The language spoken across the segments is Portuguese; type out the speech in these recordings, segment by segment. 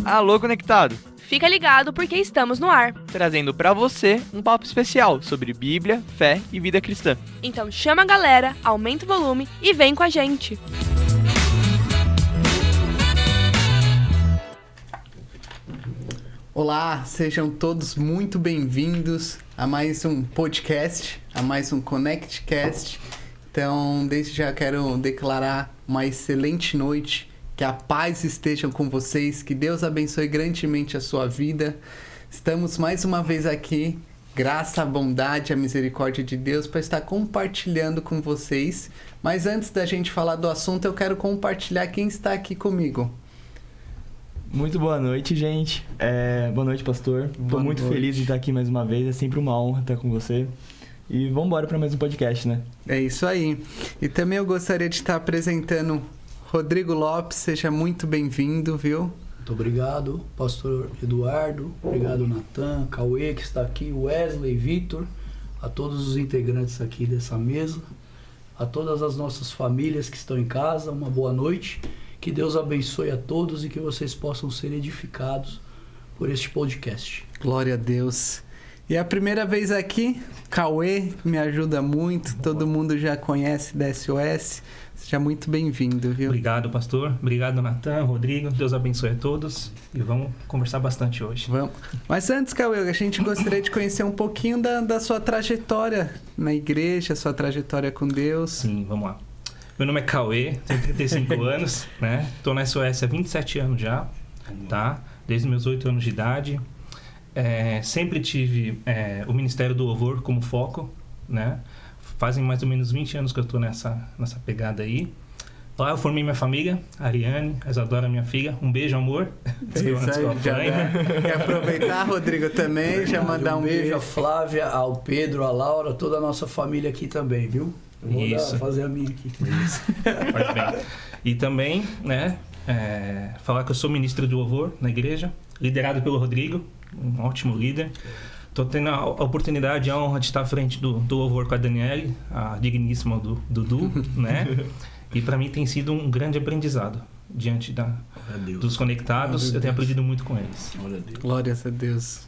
Alô, conectado! Fica ligado porque estamos no ar. Trazendo pra você um papo especial sobre Bíblia, fé e vida cristã. Então chama a galera, aumenta o volume e vem com a gente. Olá, sejam todos muito bem-vindos a mais um podcast, a mais um ConnectCast. Então, desde já quero declarar uma excelente noite, que a paz esteja com vocês, que Deus abençoe grandemente a sua vida. Estamos mais uma vez aqui, graça, a bondade, a misericórdia de Deus, para estar compartilhando com vocês. Mas antes da gente falar do assunto, eu quero compartilhar quem está aqui comigo. Muito boa noite, gente. Boa noite, pastor. Estou muito feliz de estar aqui mais uma vez. É sempre uma honra estar com você. E vamos embora para mais um podcast, né? É isso aí. E também eu gostaria de estar apresentando Rodrigo Lopes. Seja muito bem-vindo, viu? Muito obrigado, pastor Eduardo. Obrigado, Natan, Cauê, que está aqui, Wesley, Vitor, a todos os integrantes aqui dessa mesa, a todas as nossas famílias que estão em casa, uma boa noite. Que Deus abençoe a todos e que vocês possam ser edificados por este podcast. Glória a Deus. E a primeira vez aqui, Cauê, que me ajuda muito, todo mundo já conhece da SOS. Seja muito bem-vindo, viu? Obrigado, pastor. Obrigado, Natan, Rodrigo. Deus abençoe a todos e vamos conversar bastante hoje. Vamos. Mas antes, Cauê, a gente gostaria de conhecer um pouquinho da sua trajetória na igreja, sua trajetória com Deus. Sim, vamos lá. Meu nome é Cauê, tenho 35 anos, né? Estou na SOS há 27 anos já, tá? Desde meus 8 anos de idade. Sempre tive o Ministério do Louvor como foco, né? Fazem mais ou menos 20 anos que eu estou nessa É pegada aí. Lá eu formei minha família, a Ariane, a Isadora, minha filha. Um beijo, amor. Isso aí, quer aproveitar, Rodrigo, também, já mandar um beijo. A Flávia, ao Pedro, a Laura, toda a nossa família aqui também, viu? Eu vou fazer a minha aqui. Isso, faz bem. E também, né, falar que eu sou ministro de louvor na igreja, liderado pelo Rodrigo, um ótimo líder. Estou tendo a oportunidade e a honra de estar à frente do louvor com a Daniele, a digníssima do Dudu, né? E para mim tem sido um grande aprendizado diante dos conectados. Eu tenho aprendido muito com eles. Glórias a Deus.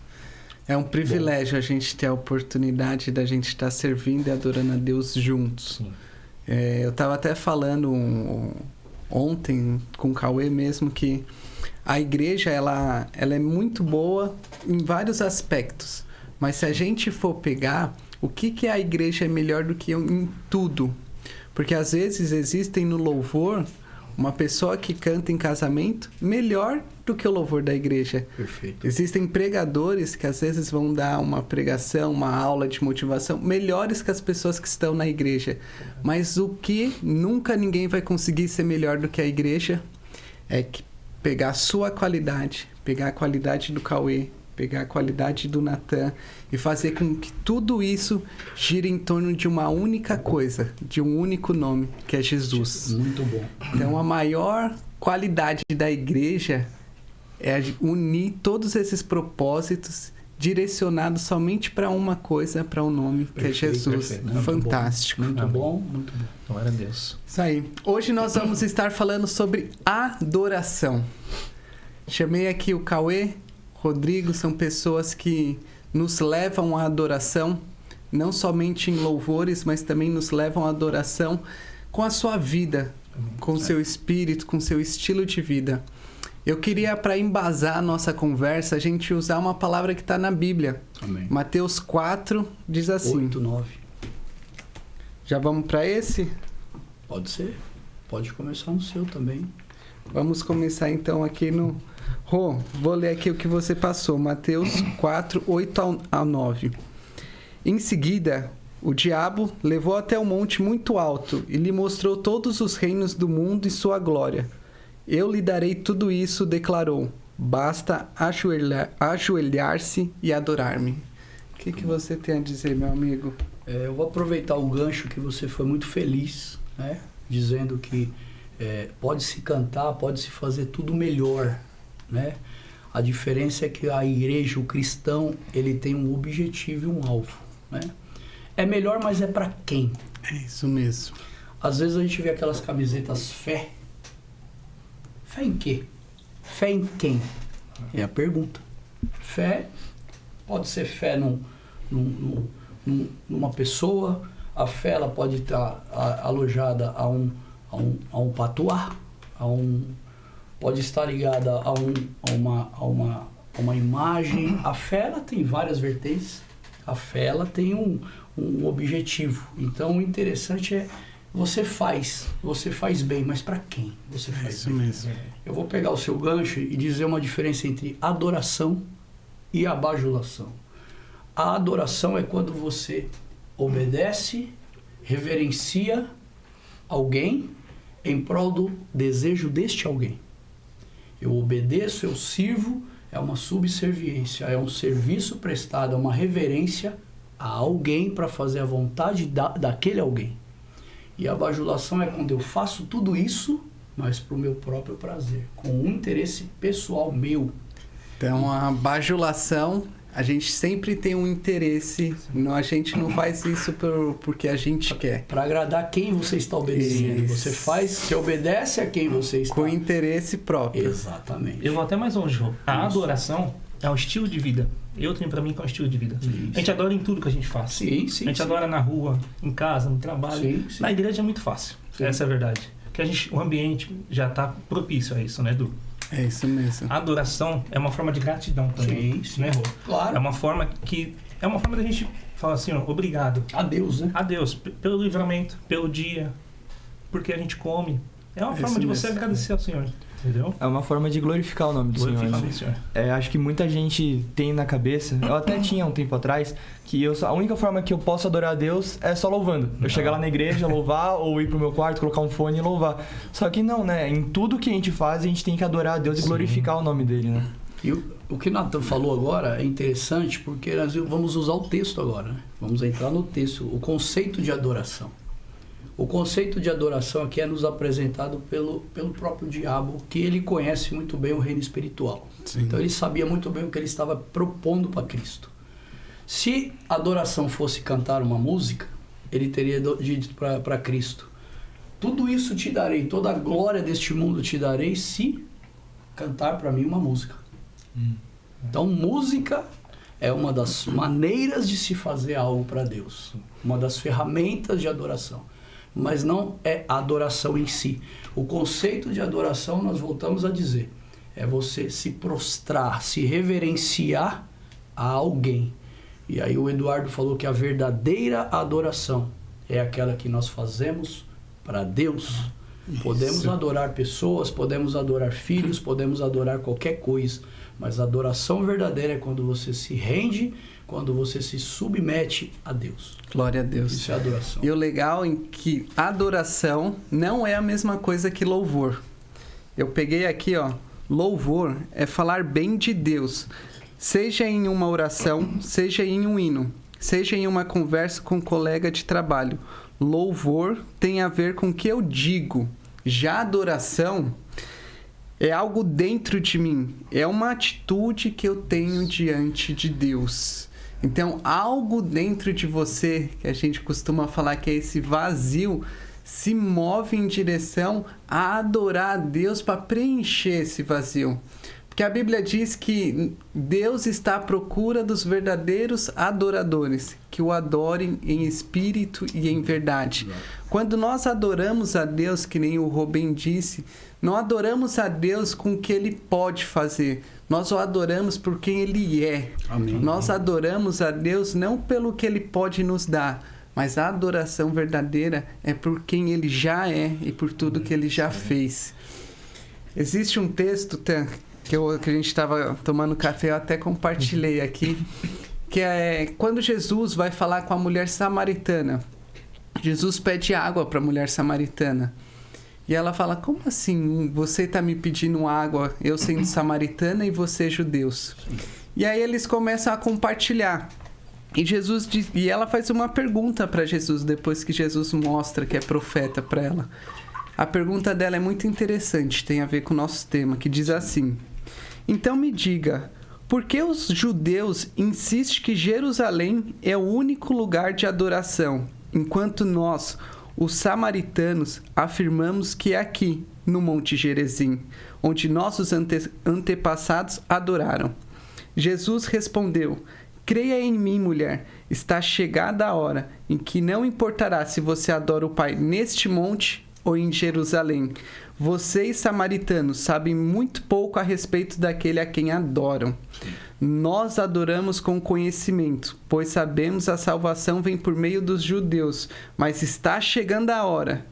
É um privilégio a gente ter a oportunidade da gente estar servindo e adorando a Deus juntos. Sim. Eu estava até falando ontem com o Cauê mesmo que a igreja ela é muito boa em vários aspectos. Mas se a gente for pegar, o que a igreja é melhor do que em tudo? Porque às vezes existem no louvor uma pessoa que canta em casamento melhor do que o louvor da igreja. Perfeito. Existem pregadores que às vezes vão dar uma pregação, uma aula de motivação melhores que as pessoas que estão na igreja. Mas o que nunca ninguém vai conseguir ser melhor do que a igreja é que pegar a sua qualidade, pegar a qualidade do Cauê, pegar a qualidade do Natan e fazer com que tudo isso gire em torno de uma única coisa, de um único nome, que é Jesus. Muito bom. Então, a maior qualidade da igreja é unir todos esses propósitos direcionados somente para uma coisa, para um nome, que é Jesus. Perfeito. Fantástico. Muito bom, muito bom. Glória a Deus. Isso aí. Hoje nós vamos estar falando sobre adoração. Chamei aqui o Cauê, Rodrigo, são pessoas que nos levam à adoração, não somente em louvores, mas também nos levam à adoração com a sua vida, com o seu espírito, com o seu estilo de vida. Eu queria, para embasar a nossa conversa, a gente usar uma palavra que está na Bíblia. Amém. Mateus 4 diz assim. 8, 9. Já vamos para esse? Pode ser. Pode começar no seu também. Vamos começar então aqui no... Rô, vou ler aqui o que você passou. Mateus 4, 8 a 9. Em seguida, o diabo levou até um monte muito alto e lhe mostrou todos os reinos do mundo e sua glória. Eu lhe darei tudo isso, declarou. Basta ajoelhar-se e adorar-me. O que você tem a dizer, meu amigo? Eu vou aproveitar o gancho que você foi muito feliz, né? Dizendo que pode-se cantar, pode-se fazer tudo melhor, né? A diferença é que a igreja, o cristão, ele tem um objetivo e um alvo, né? É melhor, mas é para quem? É isso mesmo. Às vezes a gente vê aquelas camisetas fé. Fé em quê? Fé em quem? É a pergunta. Fé pode ser fé numa pessoa, a fé ela pode estar alojada a um patuá, pode estar ligada a uma imagem. A fé ela tem várias vertentes, a fé ela tem um objetivo. Então o interessante é você faz bem, mas para quem você faz Isso bem? mesmo. Eu vou pegar o seu gancho e dizer uma diferença entre adoração e a bajulação. A adoração é quando você obedece, reverencia alguém em prol do desejo deste alguém. Eu obedeço, eu sirvo, é uma subserviência, é um serviço prestado, é uma reverência a alguém para fazer a vontade daquele alguém. E a bajulação é quando eu faço tudo isso, mas para o meu próprio prazer, com um interesse pessoal meu. Então, a bajulação, a gente sempre tem um interesse, não, a gente não faz isso porque a gente quer. Para agradar quem você está obedecendo. Isso. Você obedece a quem você está. Com interesse próprio. Exatamente. Eu vou até mais longe, João. A adoração é um estilo de vida. Eu tenho pra mim que é um estilo de vida. Isso. A gente adora em tudo que a gente faz. Sim, A gente adora na rua, em casa, no trabalho. Sim. Na igreja é muito fácil. Sim. Essa é a verdade. Porque o ambiente já está propício a isso, né, Edu? É isso mesmo. A adoração é uma forma de gratidão também. Sim. Né, Rô? Claro. É uma forma da gente falar assim, ó, obrigado A Deus, né? a Deus pelo livramento, pelo dia, porque a gente come. É uma É forma isso de você mesmo. agradecer ao Senhor, entendeu? É uma forma de glorificar o nome do Senhor. Glorificar né? o Senhor. Acho que muita gente tem na cabeça, eu até tinha um tempo atrás, que a única forma que eu posso adorar a Deus é só louvando. Eu chegar lá na igreja, louvar, ou ir pro meu quarto, colocar um fone e louvar. Só que não, né? Em tudo que a gente faz, a gente tem que adorar a Deus e glorificar o nome dele, né? E o que o Nathan falou agora é interessante porque nós vamos usar o texto agora, né? Vamos entrar no texto, o conceito de adoração. O conceito de adoração aqui é nos apresentado pelo próprio diabo, que ele conhece muito bem o reino espiritual. Sim. Então ele sabia muito bem o que ele estava propondo para Cristo. Se adoração fosse cantar uma música, ele teria dito para Cristo: tudo isso te darei, toda a glória deste mundo te darei se cantar para mim uma música. Então música é uma das maneiras de se fazer algo para Deus, uma das ferramentas de adoração, mas não é a adoração em si. O conceito de adoração, nós voltamos a dizer, é você se prostrar, se reverenciar a alguém. E aí o Eduardo falou que a verdadeira adoração é aquela que nós fazemos para Deus. Podemos adorar pessoas, podemos adorar filhos, podemos adorar qualquer coisa, mas a adoração verdadeira é quando você se rende, quando você se submete a Deus. Glória a Deus. Isso é adoração. E o legal é que adoração não é a mesma coisa que louvor. Eu peguei aqui, ó, louvor é falar bem de Deus, seja em uma oração, seja em um hino, seja em uma conversa com um colega de trabalho. Louvor tem a ver com o que eu digo. Já adoração é algo dentro de mim, é uma atitude que eu tenho diante de Deus. Então, algo dentro de você, que a gente costuma falar que é esse vazio, se move em direção a adorar a Deus para preencher esse vazio. Porque a Bíblia diz que Deus está à procura dos verdadeiros adoradores, que o adorem em espírito e em verdade. Quando nós adoramos a Deus, que nem o Rubem disse, não adoramos a Deus com o que Ele pode fazer. Nós o adoramos por quem Ele é. Amém. Nós adoramos a Deus não pelo que Ele pode nos dar, mas a adoração verdadeira é por quem Ele já é e por tudo que Ele já fez. Existe um texto que a gente estava tomando café, eu até compartilhei aqui, que é quando Jesus vai falar com a mulher samaritana. Jesus pede água para a mulher samaritana. E ela fala: como assim você está me pedindo água, eu sendo samaritana e você judeus? E aí eles começam a compartilhar. E ela faz uma pergunta para Jesus, depois que Jesus mostra que é profeta para ela. A pergunta dela é muito interessante, tem a ver com o nosso tema, que diz assim: então me diga, por que os judeus insistem que Jerusalém é o único lugar de adoração, enquanto nós, os samaritanos, afirmamos que é aqui, no Monte Gerizim, onde nossos antepassados adoraram. Jesus respondeu: creia em mim, mulher, está chegada a hora em que não importará se você adora o Pai neste monte ou em Jerusalém. Vocês, samaritanos, sabem muito pouco a respeito daquele a quem adoram. Nós adoramos com conhecimento, pois sabemos a salvação vem por meio dos judeus, mas está chegando a hora,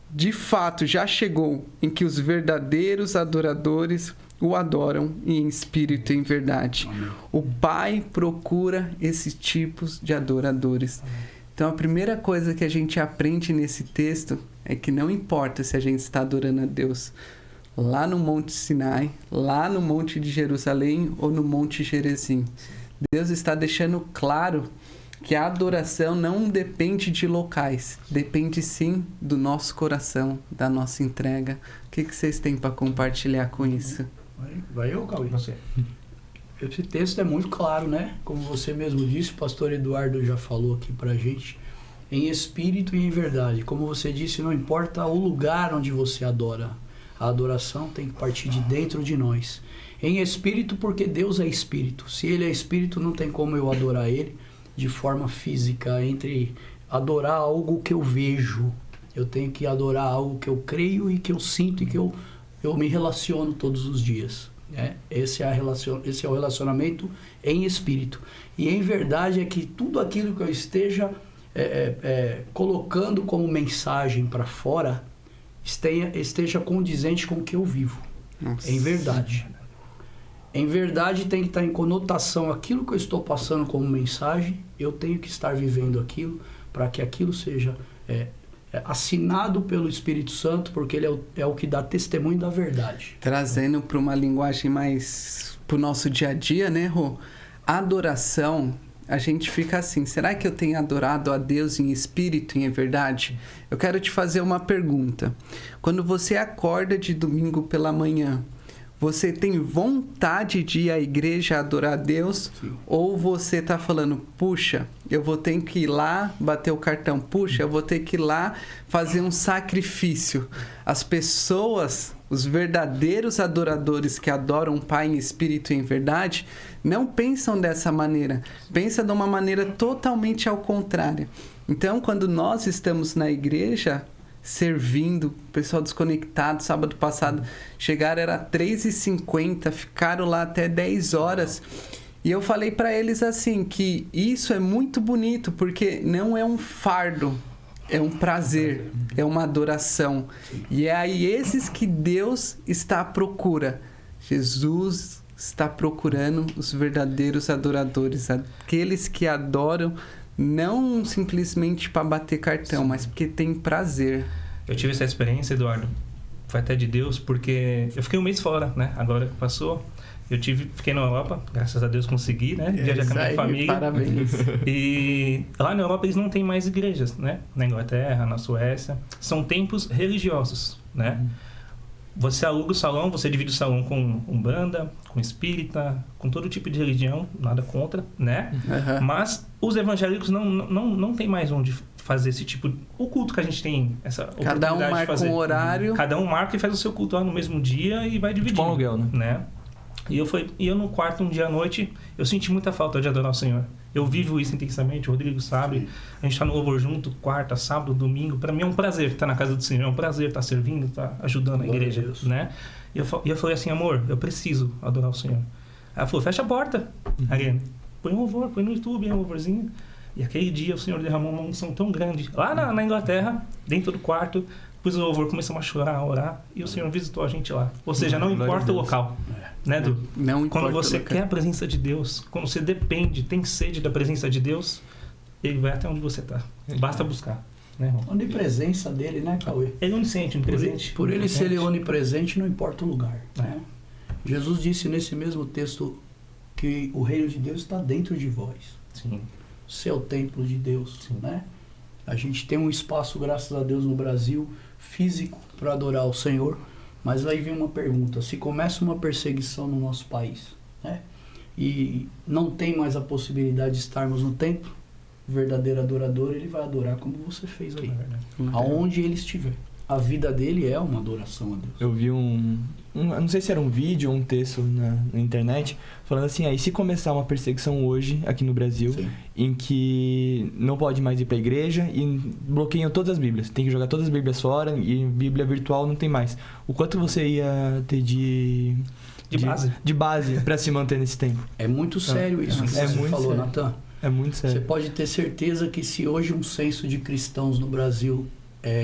de fato já chegou, em que os verdadeiros adoradores o adoram em espírito e em verdade. Amém. O Pai procura esses tipos de adoradores. Então a primeira coisa que a gente aprende nesse texto é que não importa se a gente está adorando a Deus lá no Monte Sinai, lá no Monte de Jerusalém ou no Monte Gerizim. Deus está deixando claro que a adoração não depende de locais, depende sim do nosso coração, da nossa entrega. O que vocês têm para compartilhar com isso? Vai eu, Cauê. Você. Esse texto é muito claro, né? Como você mesmo disse, o pastor Eduardo já falou aqui pra gente, em espírito e em verdade. Como você disse, não importa o lugar onde você adora, a adoração tem que partir de dentro de nós. Em espírito, porque Deus é espírito. Se Ele é espírito, não tem como eu adorar Ele de forma física, entre adorar algo que eu vejo. Eu tenho que adorar algo que eu creio e que eu sinto e que eu me relaciono todos os dias. Né? Esse é o relacionamento em espírito. E em verdade é que tudo aquilo que eu esteja colocando como mensagem para fora esteja condizente com o que eu vivo. Nossa. Em verdade. Em verdade tem que estar em conotação aquilo que eu estou passando como mensagem, eu tenho que estar vivendo aquilo para que aquilo seja assinado pelo Espírito Santo, porque ele é o que dá testemunho da verdade. Trazendo para uma linguagem mais para o nosso dia a dia, né, Rô? Adoração, a gente fica assim, será que eu tenho adorado a Deus em espírito e em verdade? Eu quero te fazer uma pergunta. Quando você acorda de domingo pela manhã, você tem vontade de ir à igreja adorar a Deus? Sim. Ou você está falando, puxa, eu vou ter que ir lá bater o cartão, puxa, eu vou ter que ir lá fazer um sacrifício. As pessoas, os verdadeiros adoradores que adoram o Pai em espírito e em verdade, não pensam dessa maneira. Pensam de uma maneira totalmente ao contrário. Então, quando nós estamos na igreja servindo, o pessoal desconectado, sábado passado, chegaram, era 3h50, ficaram lá até 10 horas. E eu falei para eles assim, que isso é muito bonito, porque não é um fardo, é um prazer, é uma adoração. E é aí esses que Deus está à procura. Jesus está procurando os verdadeiros adoradores, aqueles que adoram não simplesmente para bater cartão, mas porque tem prazer. Eu tive essa experiência, Eduardo, foi até de Deus, porque eu fiquei um mês fora, né? Agora que passou, fiquei na Europa, graças a Deus consegui, né? Viajar com a minha família. Parabéns. E lá na Europa eles não têm mais igrejas, né? Na Inglaterra, na Suécia. São templos religiosos, né? Você aluga o salão, você divide o salão com umbanda, com espírita, com todo tipo de religião, nada contra, né? Uhum. Mas os evangélicos não tem mais onde fazer esse tipo... O culto que a gente tem, essa oportunidade Cada um de marca fazer. um horário. Cada um marca e faz o seu culto lá no mesmo dia e vai dividir. Tipo um aluguel, né? E eu no quarto, um dia à noite, eu senti muita falta de adorar o Senhor. Eu vivo isso intensamente, o Rodrigo sabe. Sim. A gente tá no louvor junto, quarta, sábado, domingo. Para mim é um prazer estar na casa do Senhor, é um prazer estar servindo, estar ajudando a igreja, né? E eu falei assim, amor, eu preciso adorar o Senhor. Ela falou, fecha a porta, Ariane. Põe um louvor, põe no YouTube, um louvorzinho. E aquele dia o Senhor derramou uma unção tão grande. Lá na Inglaterra, dentro do quarto, pus o louvor, começamos a chorar, a orar. E o Senhor visitou a gente lá. Ou seja, não importa o local. Né, Edu? Não importa. Quando você quer a presença de Deus, quando você depende, tem sede da presença de Deus, Ele vai até onde você está. Basta buscar. Né? A onipresença dele, né, Cauê? Ele é onisciente, onipresente. Por ele ser ele onipresente, não importa o lugar. Né? Jesus disse nesse mesmo texto que o reino de Deus está dentro de vós. Sim. Seu templo de Deus. Sim. Né? A gente tem um espaço, graças a Deus, no Brasil, físico, para adorar o Senhor. Mas aí vem uma pergunta, se começa uma perseguição no nosso país, né? E não tem mais a possibilidade de estarmos no templo, o verdadeiro adorador, ele vai adorar como você fez aí, aonde ele estiver. a vida dele é uma adoração a Deus. Eu vi eu não sei se era um vídeo ou um texto na internet, falando assim, e se começar uma perseguição hoje, aqui no Brasil, Sim. em que não pode mais ir pra igreja e bloqueiam todas as Bíblias, tem que jogar todas as Bíblias fora e Bíblia virtual não tem mais. O quanto você ia ter de base pra se manter nesse tempo? É muito sério isso que você muito falou, sério. Natan. É muito Você sério. pode ter certeza que se hoje um censo de cristãos no Brasil,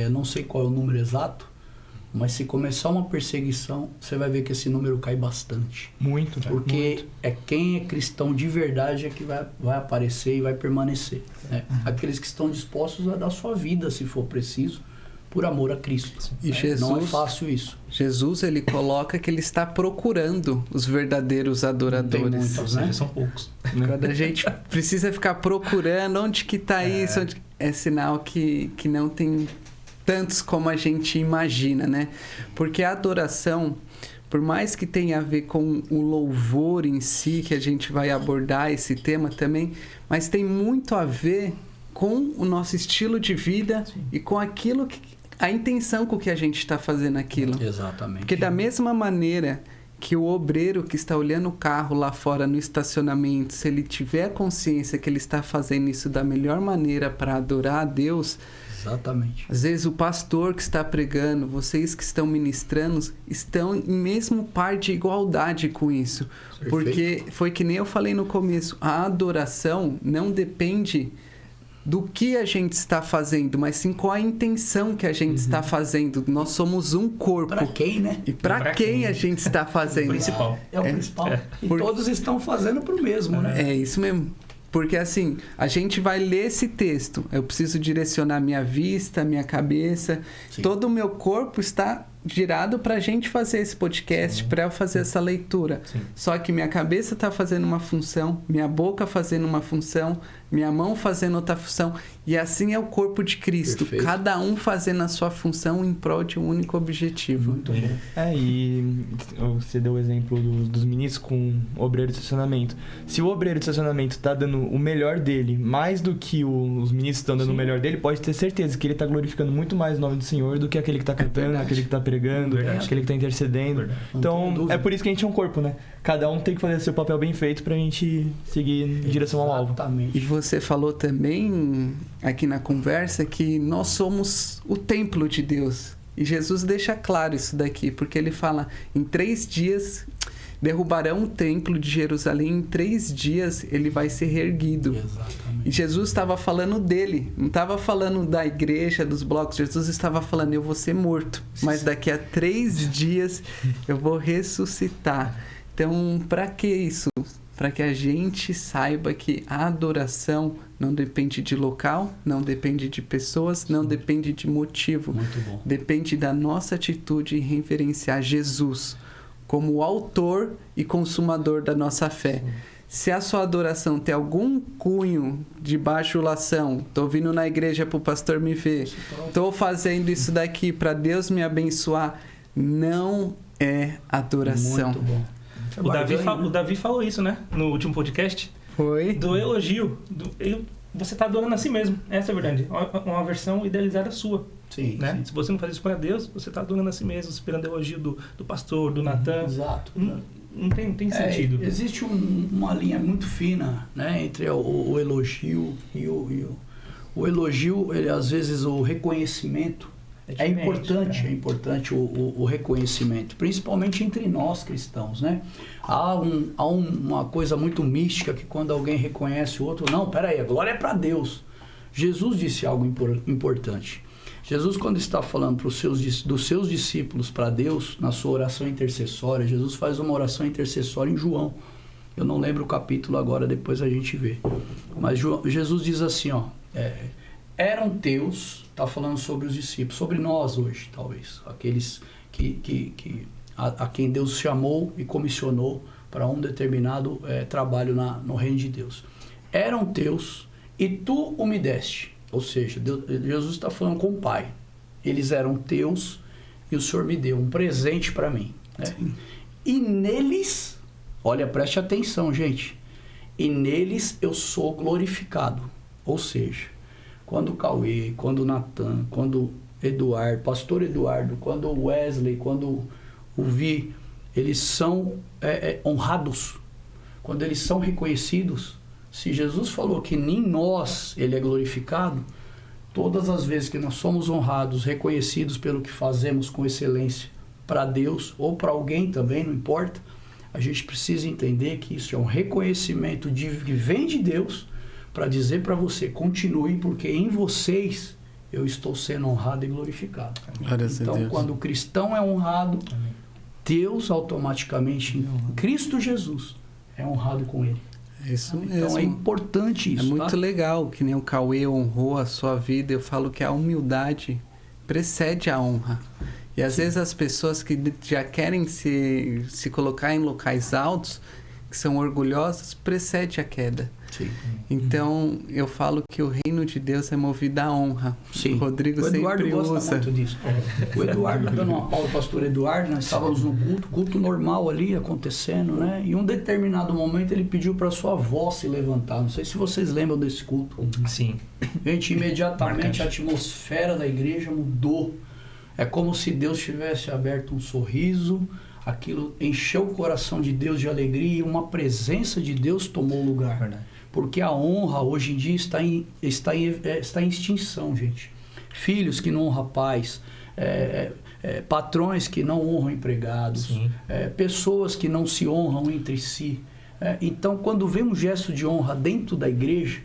não sei qual é o número exato, mas se começar uma perseguição, você vai ver que esse número cai bastante. Muito. Porque quem é cristão de verdade é que vai aparecer e vai permanecer. Né? Aqueles que estão dispostos a dar sua vida, se for preciso, por amor a Cristo. E Jesus, não é fácil isso. Jesus, ele coloca que ele está procurando os verdadeiros adoradores. Tem muitos, Ou né? seja, são poucos. Quando a gente precisa ficar procurando onde que tá isso, é sinal que não tem tantos como a gente imagina, né? Porque a adoração, por mais que tenha a ver com o louvor em si, que a gente vai abordar esse tema também, mas tem muito a ver com o nosso estilo de vida e com aquilo a intenção com que a gente está fazendo aquilo. Exatamente. Porque da mesma maneira que o obreiro que está olhando o carro lá fora no estacionamento, se ele tiver a consciência que ele está fazendo isso da melhor maneira para adorar a Deus, Exatamente. às vezes o pastor que está pregando, vocês que estão ministrando, estão em mesmo par de igualdade com isso. Perfeito. Porque foi que nem eu falei no começo, a adoração não depende do que a gente está fazendo, mas sim qual a intenção que a gente está fazendo. Nós somos um corpo. Para quem, né? E para quem a gente está fazendo. Principal. É o principal. E Porque- todos estão fazendo pro mesmo, né? É isso mesmo. Porque assim, a gente vai ler esse texto. Eu preciso direcionar minha vista, minha cabeça. Sim. Todo o meu corpo está girado para a gente fazer esse podcast, para eu fazer essa leitura. Sim. Só que minha cabeça está fazendo uma função, minha boca fazendo uma função, minha mão fazendo outra função. E assim é o corpo de Cristo. Perfeito. Cada um fazendo a sua função em prol de um único objetivo. Muito bom. E você deu o exemplo dos ministros com o obreiro de estacionamento. Se o obreiro de estacionamento está dando o melhor dele, mais do que os ministros estão dando o melhor dele, pode ter certeza que ele está glorificando muito mais o nome do Senhor do que aquele que está cantando, verdade. aquele que está pregando, Verdade. aquele que está intercedendo. Verdade. Não tenho Então, dúvida. é por isso que a gente é um corpo, né? Cada um tem que fazer seu papel bem feito pra gente seguir em direção ao alvo. Exatamente. E você falou também aqui na conversa que nós somos o templo de Deus. E Jesus deixa claro isso daqui, porque ele fala, em 3 dias derrubarão o templo de Jerusalém, em 3 dias ele vai ser reerguido. Exatamente. E Jesus estava falando dele, não estava falando da igreja, dos blocos. Jesus estava falando, eu vou ser morto, mas daqui a 3 dias eu vou ressuscitar. Então, para que isso? Para que a gente saiba que a adoração não depende de local, não depende de pessoas, não depende de motivo. Muito bom. Depende da nossa atitude em reverenciar Jesus como o autor e consumador da nossa fé. Se a sua adoração tem algum cunho de bajulação, tô vindo na igreja pro pastor me ver, tô fazendo isso daqui para Deus me abençoar, não é adoração. Muito bom. O Davi falou isso, né? No último podcast. Foi? Do elogio. Você está adorando a si mesmo. Essa é a verdade. Uma versão idealizada sua. Sim, Né? sim. Se você não faz isso para Deus, você está adorando a si mesmo, esperando elogio do pastor, do Natan. Exato. Não tem sentido. Existe uma linha muito fina, né, entre o elogio e o elogio, ele, às vezes o reconhecimento é diferente, importante o reconhecimento, principalmente entre nós cristãos, né? Há uma coisa muito mística que quando alguém reconhece o outro, não, peraí, a glória é para Deus. Jesus disse algo importante. Jesus, quando está falando dos seus discípulos para Deus, na sua oração intercessória, Jesus faz uma oração intercessória em João. Eu não lembro o capítulo agora, depois a gente vê. Mas Jesus diz assim, ó, eram teus, está falando sobre os discípulos, sobre nós hoje, talvez, aqueles a quem Deus chamou e comissionou para um determinado trabalho no reino de Deus. Eram teus e tu o me deste. Ou seja, Jesus está falando com o Pai. Eles eram teus e o Senhor me deu um presente para mim. Né? E neles, olha, preste atenção, gente. E neles eu sou glorificado. Ou seja, quando o Cauê, quando o Natan, quando Eduardo, pastor Eduardo, quando o Wesley, quando o Vi, eles são honrados, quando eles são reconhecidos. Se Jesus falou que nem nós ele é glorificado, todas as vezes que nós somos honrados, reconhecidos pelo que fazemos com excelência para Deus ou para alguém também, não importa, a gente precisa entender que isso é um reconhecimento que vem de Deus para dizer para você, continue, porque em vocês eu estou sendo honrado e glorificado. Então, quando o cristão é honrado, Deus automaticamente, em Cristo Jesus, é honrado com ele. Isso mesmo. Então é importante isso. É muito tá? legal, que nem o Cauê honrou a sua vida. Eu falo que a humildade precede a honra. E às vezes as pessoas que já querem se colocar em locais altos, que são orgulhosas, precede a queda. Sim. Então eu falo que o reino de Deus é movido à honra. Sim. O Rodrigo O Eduardo sempre gosta usa. muito disso. O Eduardo, dando uma pausa, o pastor Eduardo, nós estávamos no culto normal ali acontecendo, né? E em um determinado momento ele pediu para sua avó se levantar. Não sei se vocês lembram desse culto. Sim. Gente, imediatamente Marcante. a atmosfera da igreja mudou. É como se Deus tivesse aberto um sorriso, aquilo encheu o coração de Deus de alegria e uma presença de Deus tomou lugar. Verdade. Porque a honra hoje em dia está em extinção, gente. Filhos que não honram pais, patrões que não honram empregados, pessoas que não se honram entre si. Então, quando vem um gesto de honra dentro da igreja,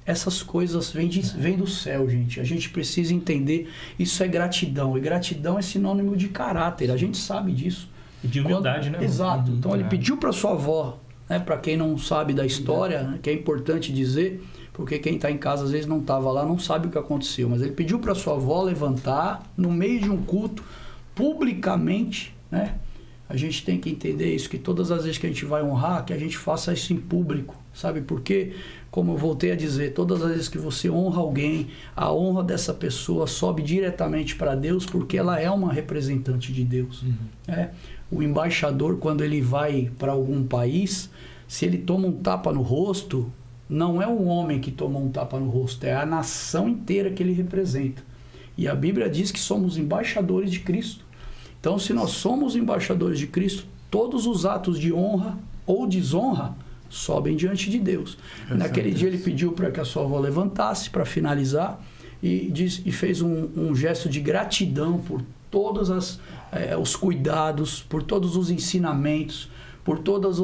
essas coisas vêm do céu, gente. A gente precisa entender, isso é gratidão. E gratidão é sinônimo de caráter, a gente sabe disso. E de humildade, né? Exato. Então ele É. pediu para sua avó, né, para quem não sabe da história, né, que é importante dizer, porque quem está em casa às vezes não estava lá, não sabe o que aconteceu. Mas ele pediu para sua avó levantar no meio de um culto, publicamente, né? A gente tem que entender isso, que todas as vezes que a gente vai honrar, que a gente faça isso em público. Sabe por quê? Como eu voltei a dizer, todas as vezes que você honra alguém, a honra dessa pessoa sobe diretamente para Deus, porque ela é uma representante de Deus. O embaixador, quando ele vai para algum país, se ele toma um tapa no rosto, não é um homem que toma um tapa no rosto, é a nação inteira que ele representa. E a Bíblia diz que somos embaixadores de Cristo. Então, se nós somos embaixadores de Cristo, todos os atos de honra ou desonra sobem diante de Deus. Naquele dia ele pediu para que a sua avó levantasse para finalizar e fez um gesto de gratidão por todos os cuidados, por todos os ensinamentos, por todas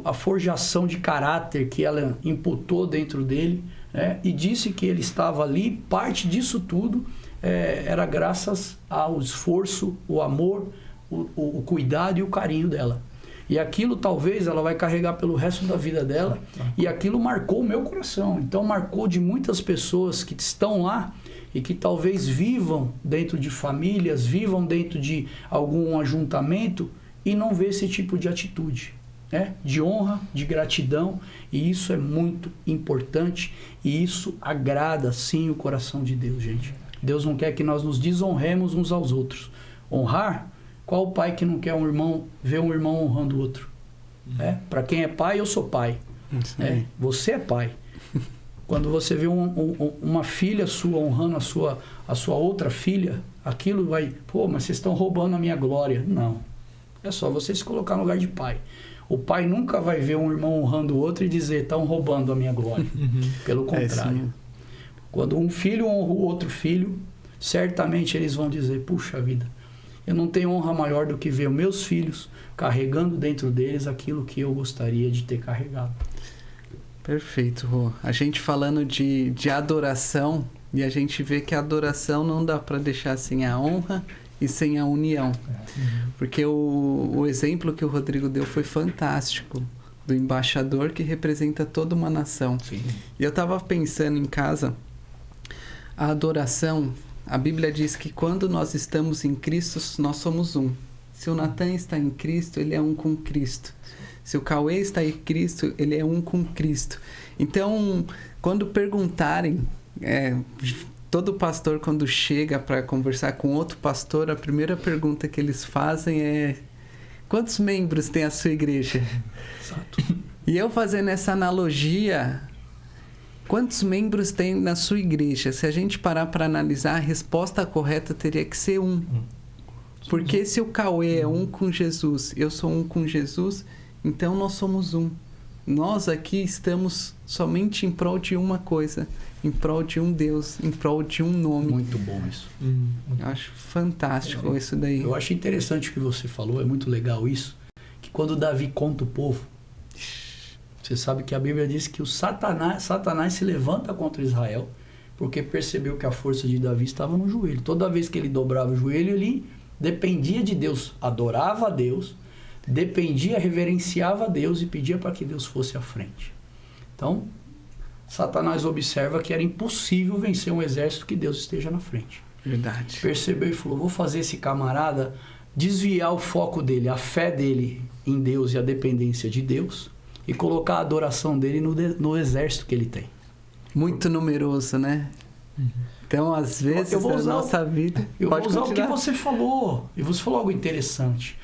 a forjação de caráter que ela imputou dentro dele, né? E disse que ele estava ali, parte disso tudo era graças ao esforço, o amor, o cuidado e o carinho dela. E aquilo talvez ela vai carregar pelo resto da vida dela, e aquilo marcou o meu coração. Então marcou de muitas pessoas que estão lá e que talvez vivam dentro de famílias, vivam dentro de algum ajuntamento e não vê esse tipo de atitude, né? De honra, de gratidão, e isso é muito importante e isso agrada sim o coração de Deus, gente. Deus não quer que nós nos desonremos uns aos outros. Honrar, qual o pai que não quer ver um irmão honrando o outro? Para quem é pai, eu sou pai. Você é pai. Quando você vê uma filha sua honrando a sua outra filha, aquilo vai... Pô, mas vocês estão roubando a minha glória. Não. É só você se colocar no lugar de pai. O pai nunca vai ver um irmão honrando o outro e dizer, estão roubando a minha glória. Pelo contrário. Quando um filho honra o outro filho, certamente eles vão dizer, puxa vida, eu não tenho honra maior do que ver meus filhos carregando dentro deles aquilo que eu gostaria de ter carregado. Perfeito, Rô. A gente falando de adoração, e a gente vê que a adoração não dá para deixar sem a honra e sem a união. Porque o exemplo que o Rodrigo deu foi fantástico, do embaixador que representa toda uma nação. Sim. E eu estava pensando em casa, a adoração, a Bíblia diz que quando nós estamos em Cristo, nós somos um. Se o Natan está em Cristo, ele é um com Cristo. Se o Cauê está em Cristo, ele é um com Cristo. Então, quando perguntarem, todo pastor quando chega para conversar com outro pastor, a primeira pergunta que eles fazem é: quantos membros tem a sua igreja? Exato. E eu fazendo essa analogia, Quantos membros tem na sua igreja? Se a gente parar para analisar, a resposta correta teria que ser um. Porque se o Cauê é um com Jesus, eu sou um com Jesus, então nós somos um. Nós aqui estamos somente em prol de uma coisa, em prol de um Deus, em prol de um nome. Muito bom isso. Eu acho fantástico isso daí. Eu acho interessante o que você falou, é muito legal isso, que quando Davi conta o povo, você sabe que a Bíblia diz que o Satanás se levanta contra Israel, porque percebeu que a força de Davi estava no joelho. Toda vez que ele dobrava o joelho, ele dependia de Deus, adorava a Deus, dependia, reverenciava a Deus e pedia para que Deus fosse à frente. Então, Satanás observa que era impossível vencer um exército que Deus esteja na frente. Verdade. Percebeu e falou, vou fazer esse camarada desviar o foco dele, a fé dele em Deus e a dependência de Deus, e colocar a adoração dele no exército que ele tem. Muito numeroso, né? Então, às vezes, Eu vou na usar nossa vida... Eu Pode vou usar continuar. o que você falou, e você falou algo interessante.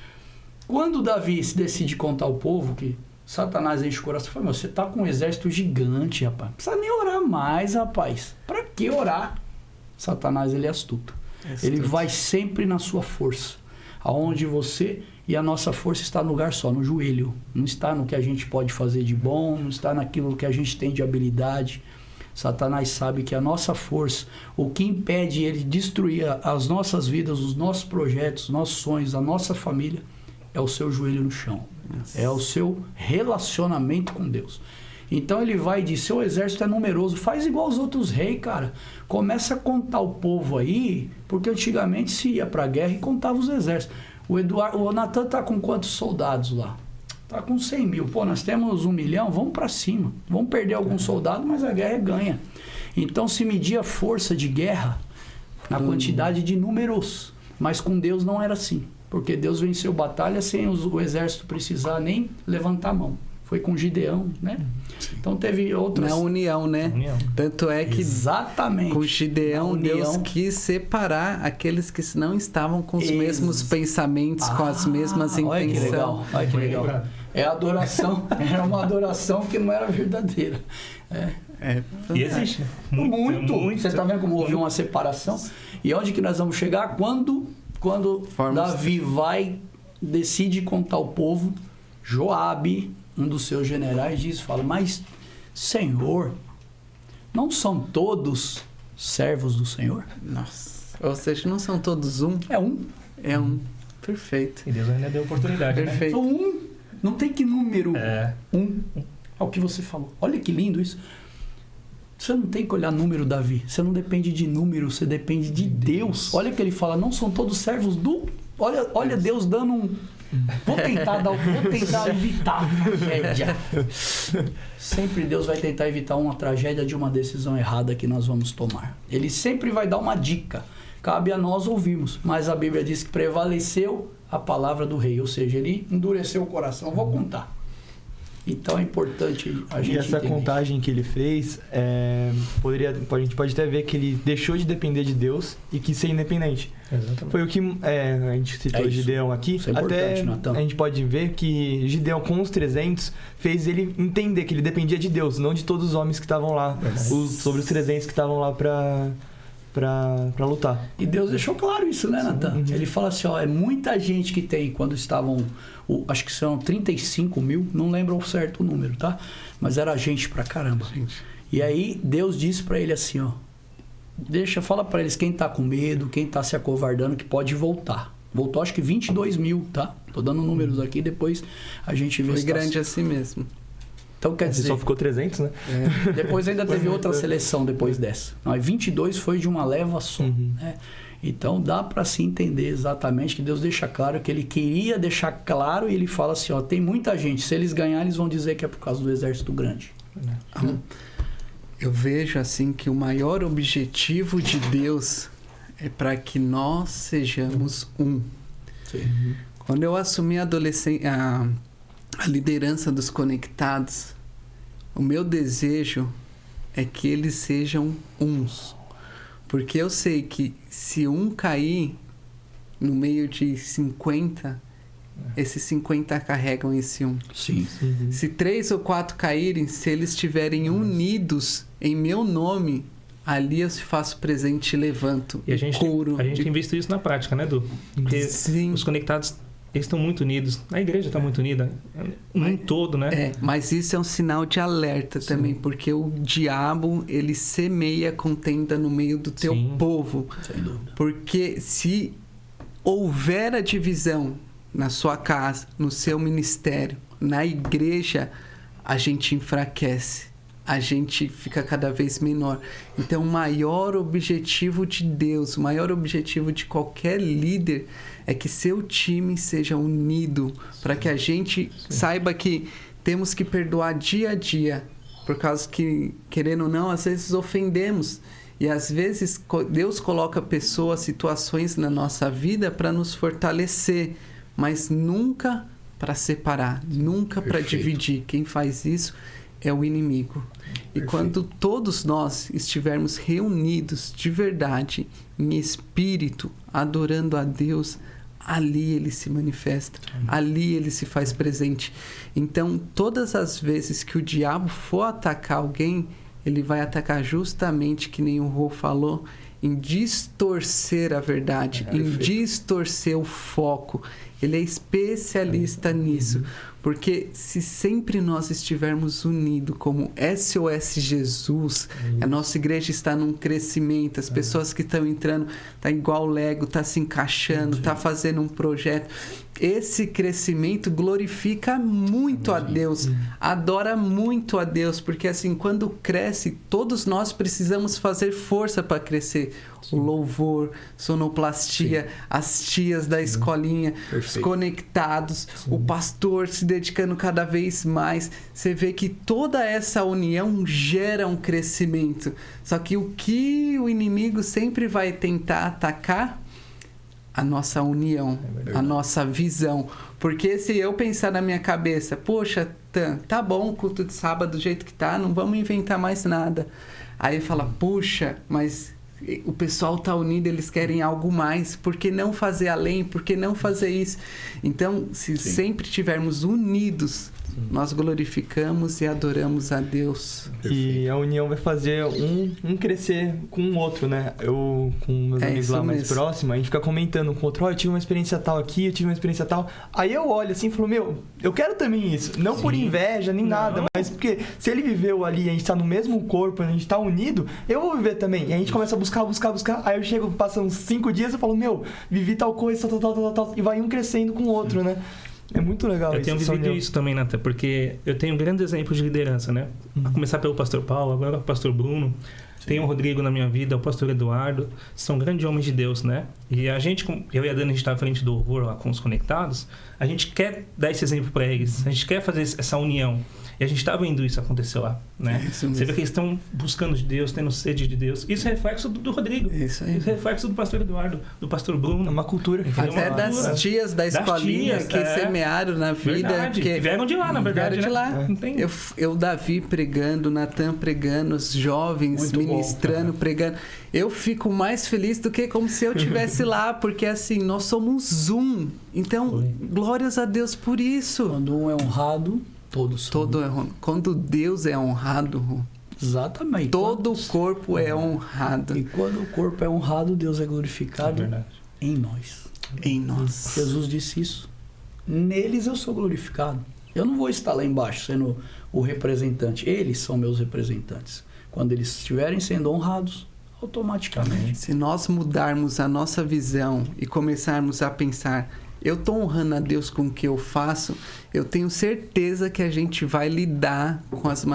Quando Davi se decide contar ao povo que Satanás enche o coração, fala, você tá com um exército gigante, rapaz. Não precisa nem orar mais, rapaz. Pra que orar? Satanás, ele é astuto. Ele vai sempre na sua força. Aonde você e a nossa força está no lugar só, no joelho. Não está no que a gente pode fazer de bom, não está naquilo que a gente tem de habilidade. Satanás sabe que a nossa força, o que impede ele de destruir as nossas vidas, os nossos projetos, os nossos sonhos, a nossa família, é o seu joelho no chão. É o seu relacionamento com Deus. Então ele vai e diz, seu exército é numeroso, faz igual os outros reis, cara. Começa a contar o povo aí, porque antigamente se ia pra guerra e contava os exércitos. O Natan tá com quantos soldados lá? Tá com 100 mil. Pô, nós temos 1 milhão, vamos pra cima. Vamos perder alguns soldados, mas a guerra é ganha. Então se media a força de guerra na quantidade de números. Mas com Deus não era assim. Porque Deus venceu batalha sem o exército precisar nem levantar a mão. Foi com Gideão, né? Então teve outras... Na união, né? União. Tanto é que Exatamente. com Gideão, Na união. Deus quis separar aqueles que não estavam com os mesmos pensamentos, com as mesmas Olha que intenções. legal, olha que legal. É adoração, era uma adoração que não era verdadeira. E existe. Muito. Você está vendo como houve uma separação? E onde que nós vamos chegar? Quando Davi decide contar ao povo, Joabe, um dos seus generais, fala, mas Senhor, não são todos servos do Senhor? Nossa. Ou seja, não são todos um? É um. É um. Perfeito. E Deus ainda deu oportunidade, né? Perfeito. São um. Não tem que número. É. Um. É o que você falou. Olha que lindo isso. Você não tem que olhar número, Davi. Você não depende de número, você depende de Deus. Olha que ele fala, não são todos servos do... Olha Deus dando um... Vou tentar evitar uma tragédia. Sempre Deus vai tentar evitar uma tragédia de uma decisão errada que nós vamos tomar. Ele sempre vai dar uma dica. Cabe a nós ouvirmos. Mas a Bíblia diz que prevaleceu a palavra do rei. Ou seja, ele endureceu o coração. Vou contar. Então é importante a gente E essa entender. contagem que ele fez, a gente pode até ver que ele deixou de depender de Deus e quis ser independente. Exatamente. Foi o que a gente citou É isso. Gideão aqui. Isso é Até importante, Natan. a gente pode ver que Gideão, com os 300, fez ele entender que ele dependia de Deus, não de todos os homens que estavam lá, sobre os 300 que estavam lá para lutar. E Deus deixou claro isso, né, Natan? Ele fala assim, ó, é muita gente que tem, quando estavam, acho que são 35 mil, não lembro certo o número, tá? Mas era gente pra caramba. E aí Deus disse pra ele assim, ó, fala pra eles quem tá com medo, quem tá se acovardando, que pode voltar. Voltou acho que 22 mil, tá? Tô dando números aqui, depois a gente vê Foi se tá- grande assim mesmo. Então quer Você dizer, só ficou 300, né? depois ainda teve outra seleção depois dessa. Não, 22 foi de uma leva só. Né? Então dá para se entender exatamente que Deus deixa claro que ele queria deixar claro e ele fala assim, ó, tem muita gente, se eles ganharem eles vão dizer que é por causa do exército grande. Eu vejo assim que o maior objetivo de Deus é para que nós sejamos um. Sim. Quando eu assumi a liderança dos conectados, o meu desejo é que eles sejam uns. Porque eu sei que se um cair no meio de 50, esses 50 carregam esse um. Sim. Se 3 ou 4 caírem, se eles estiverem unidos em meu nome, ali eu se faço presente e levanto. E a gente de... tem visto isso na prática, né, Edu? Porque Sim. os conectados, eles estão muito unidos. A igreja está muito unida, num todo, né? Mas isso é um sinal de alerta também, porque o diabo, ele semeia contenda no meio do teu povo. Sem dúvida. Porque se houver a divisão na sua casa, no seu ministério, na igreja, a gente enfraquece, a gente fica cada vez menor. Então, o maior objetivo de Deus, o maior objetivo de qualquer líder é que seu time seja unido, para que a gente saiba que temos que perdoar dia a dia, por causa que, querendo ou não, às vezes ofendemos. E às vezes Deus coloca pessoas, situações na nossa vida para nos fortalecer, mas nunca para separar, nunca para dividir. Quem faz isso é o inimigo. E quando todos nós estivermos reunidos de verdade, em espírito, adorando a Deus, ali ele se manifesta, ali ele se faz presente. Então, todas as vezes que o diabo for atacar alguém, ele vai atacar justamente, que nem o Rô falou, em distorcer a verdade, em distorcer o foco. Ele é especialista nisso. Porque se sempre nós estivermos unidos como SOS Jesus, a nossa igreja está num crescimento, as pessoas que estão entrando, tá igual Lego, tá se encaixando, tá fazendo um projeto. Esse crescimento glorifica muito a Deus, adora muito a Deus, porque assim, quando cresce, todos nós precisamos fazer força para crescer. O louvor, sonoplastia, as tias da escolinha, os conectados, o pastor se dedicando cada vez mais. Você vê que toda essa união gera um crescimento. Só que o que o inimigo sempre vai tentar atacar? A nossa união, a nossa visão. Porque se eu pensar na minha cabeça, poxa, tá bom o culto de sábado do jeito que tá, não vamos inventar mais nada. Aí fala, puxa, mas o pessoal tá unido, eles querem algo mais, por que não fazer além, por que não fazer isso? Então, se sempre estivermos unidos, nós glorificamos e adoramos a Deus. E a união vai fazer um crescer com o outro, né? Eu, com meus amigos lá mais próximos, a gente fica comentando com o outro, eu tive uma experiência tal aqui, eu tive uma experiência tal. Aí eu olho assim e falo, eu quero também isso. Não por inveja, nem nada, mas porque se ele viveu ali, a gente tá no mesmo corpo, a gente tá unido, eu vou viver também. E a gente começa a buscar. Aí eu chego, passam uns 5 dias e falo, vivi tal coisa, tal. E vai um crescendo com o outro, né? É muito legal isso. Eu tenho vivido isso também, Nathan, porque eu tenho grandes exemplos de liderança, né? A começar pelo pastor Paulo, agora o pastor Bruno. Tem o Rodrigo na minha vida, o pastor Eduardo. São grandes homens de Deus, né? E a gente, eu e a Dani, a gente está à frente do louvor lá com os conectados. A gente quer dar esse exemplo para eles. A gente quer fazer essa união. E a gente está vendo isso acontecer lá, né? Você vê que eles estão buscando de Deus, tendo sede de Deus. Isso é reflexo do Rodrigo. Isso aí. Isso é reflexo do pastor Eduardo, do pastor Bruno. É uma cultura. Até das tias da escolinha que semearam na vida. Verdade. Que vieram de lá, na verdade. Vieram de lá. Eu, Davi pregando, Natan pregando, os jovens muito ministrando, pregando. Eu fico mais feliz do que como se eu estivesse lá, porque assim, nós somos um. Então, glórias a Deus por isso. Quando um é honrado, todos são. Quando Deus é honrado, exatamente. Todo o corpo é honrado. E quando o corpo é honrado, Deus é glorificado em nós. Em nós. Jesus disse isso. Neles eu sou glorificado. Eu não vou estar lá embaixo sendo o representante. Eles são meus representantes. Quando eles estiverem sendo honrados, automaticamente. Se nós mudarmos a nossa visão e começarmos a pensar, eu estou honrando a Deus com o que eu faço, eu tenho certeza que a gente vai lidar com as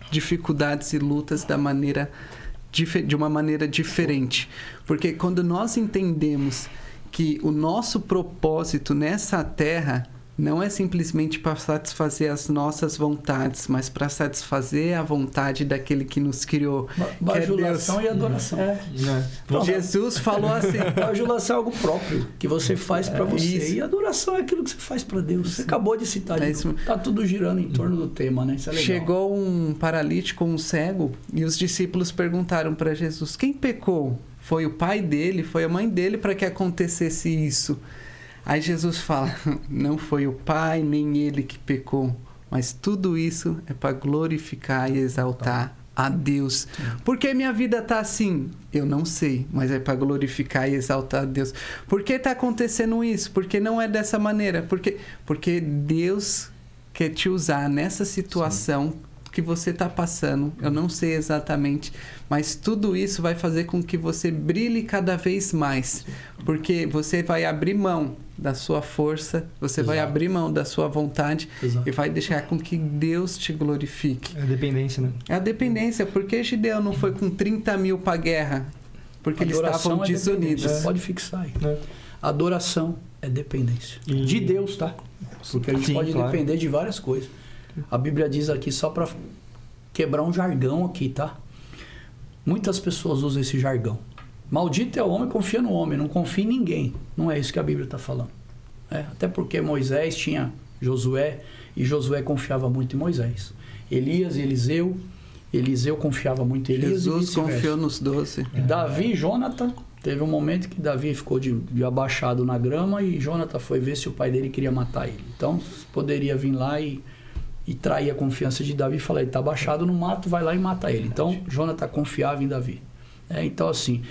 dificuldades e lutas de uma maneira diferente. Porque quando nós entendemos que o nosso propósito nessa terra não é simplesmente para satisfazer as nossas vontades, mas para satisfazer a vontade daquele que nos criou. Bajulação e adoração. Jesus falou assim. Bajulação é algo próprio que você faz para você. Isso. E adoração é aquilo que você faz para Deus. Você acabou de citar. Tá tudo girando em torno do tema, né? Isso é legal. Chegou um paralítico, um cego, e os discípulos perguntaram para Jesus, quem pecou? Foi o pai dele? Foi a mãe dele para que acontecesse isso? Aí Jesus fala, não foi o pai nem ele que pecou, mas tudo isso é para glorificar e exaltar a Deus. Por que minha vida tá assim? Eu não sei, mas é para glorificar e exaltar a Deus. Por que tá acontecendo isso? Porque não é dessa maneira. Porque Deus quer te usar nessa situação que você tá passando. Eu não sei exatamente, mas tudo isso vai fazer com que você brilhe cada vez mais. Porque você vai abrir mão da sua força, você vai abrir mão da sua vontade e vai deixar com que Deus te glorifique. É a dependência, né? É a dependência. Por que Gideão não foi com 30 mil para a guerra? Porque eles estavam desunidos. Pode fixar aí. É. Adoração é dependência. De Deus, tá? Porque a gente pode depender de várias coisas. A Bíblia diz aqui, só para quebrar um jargão aqui, tá? Muitas pessoas usam esse jargão. Maldito é o homem que confia no homem, não confia em ninguém. Não é isso que a Bíblia está falando. Até porque Moisés tinha Josué, e Josué confiava muito em Moisés. Elias e Eliseu confiava muito em Elias. Jesus e confiou nos 12. Davi e Jonathan, teve um momento que Davi ficou de abaixado na grama e Jonathan foi ver se o pai dele queria matar ele. Então, poderia vir lá e trair a confiança de Davi e falar, ele está abaixado no mato, vai lá e mata ele. Então, Jonathan confiava em Davi. Então, assim,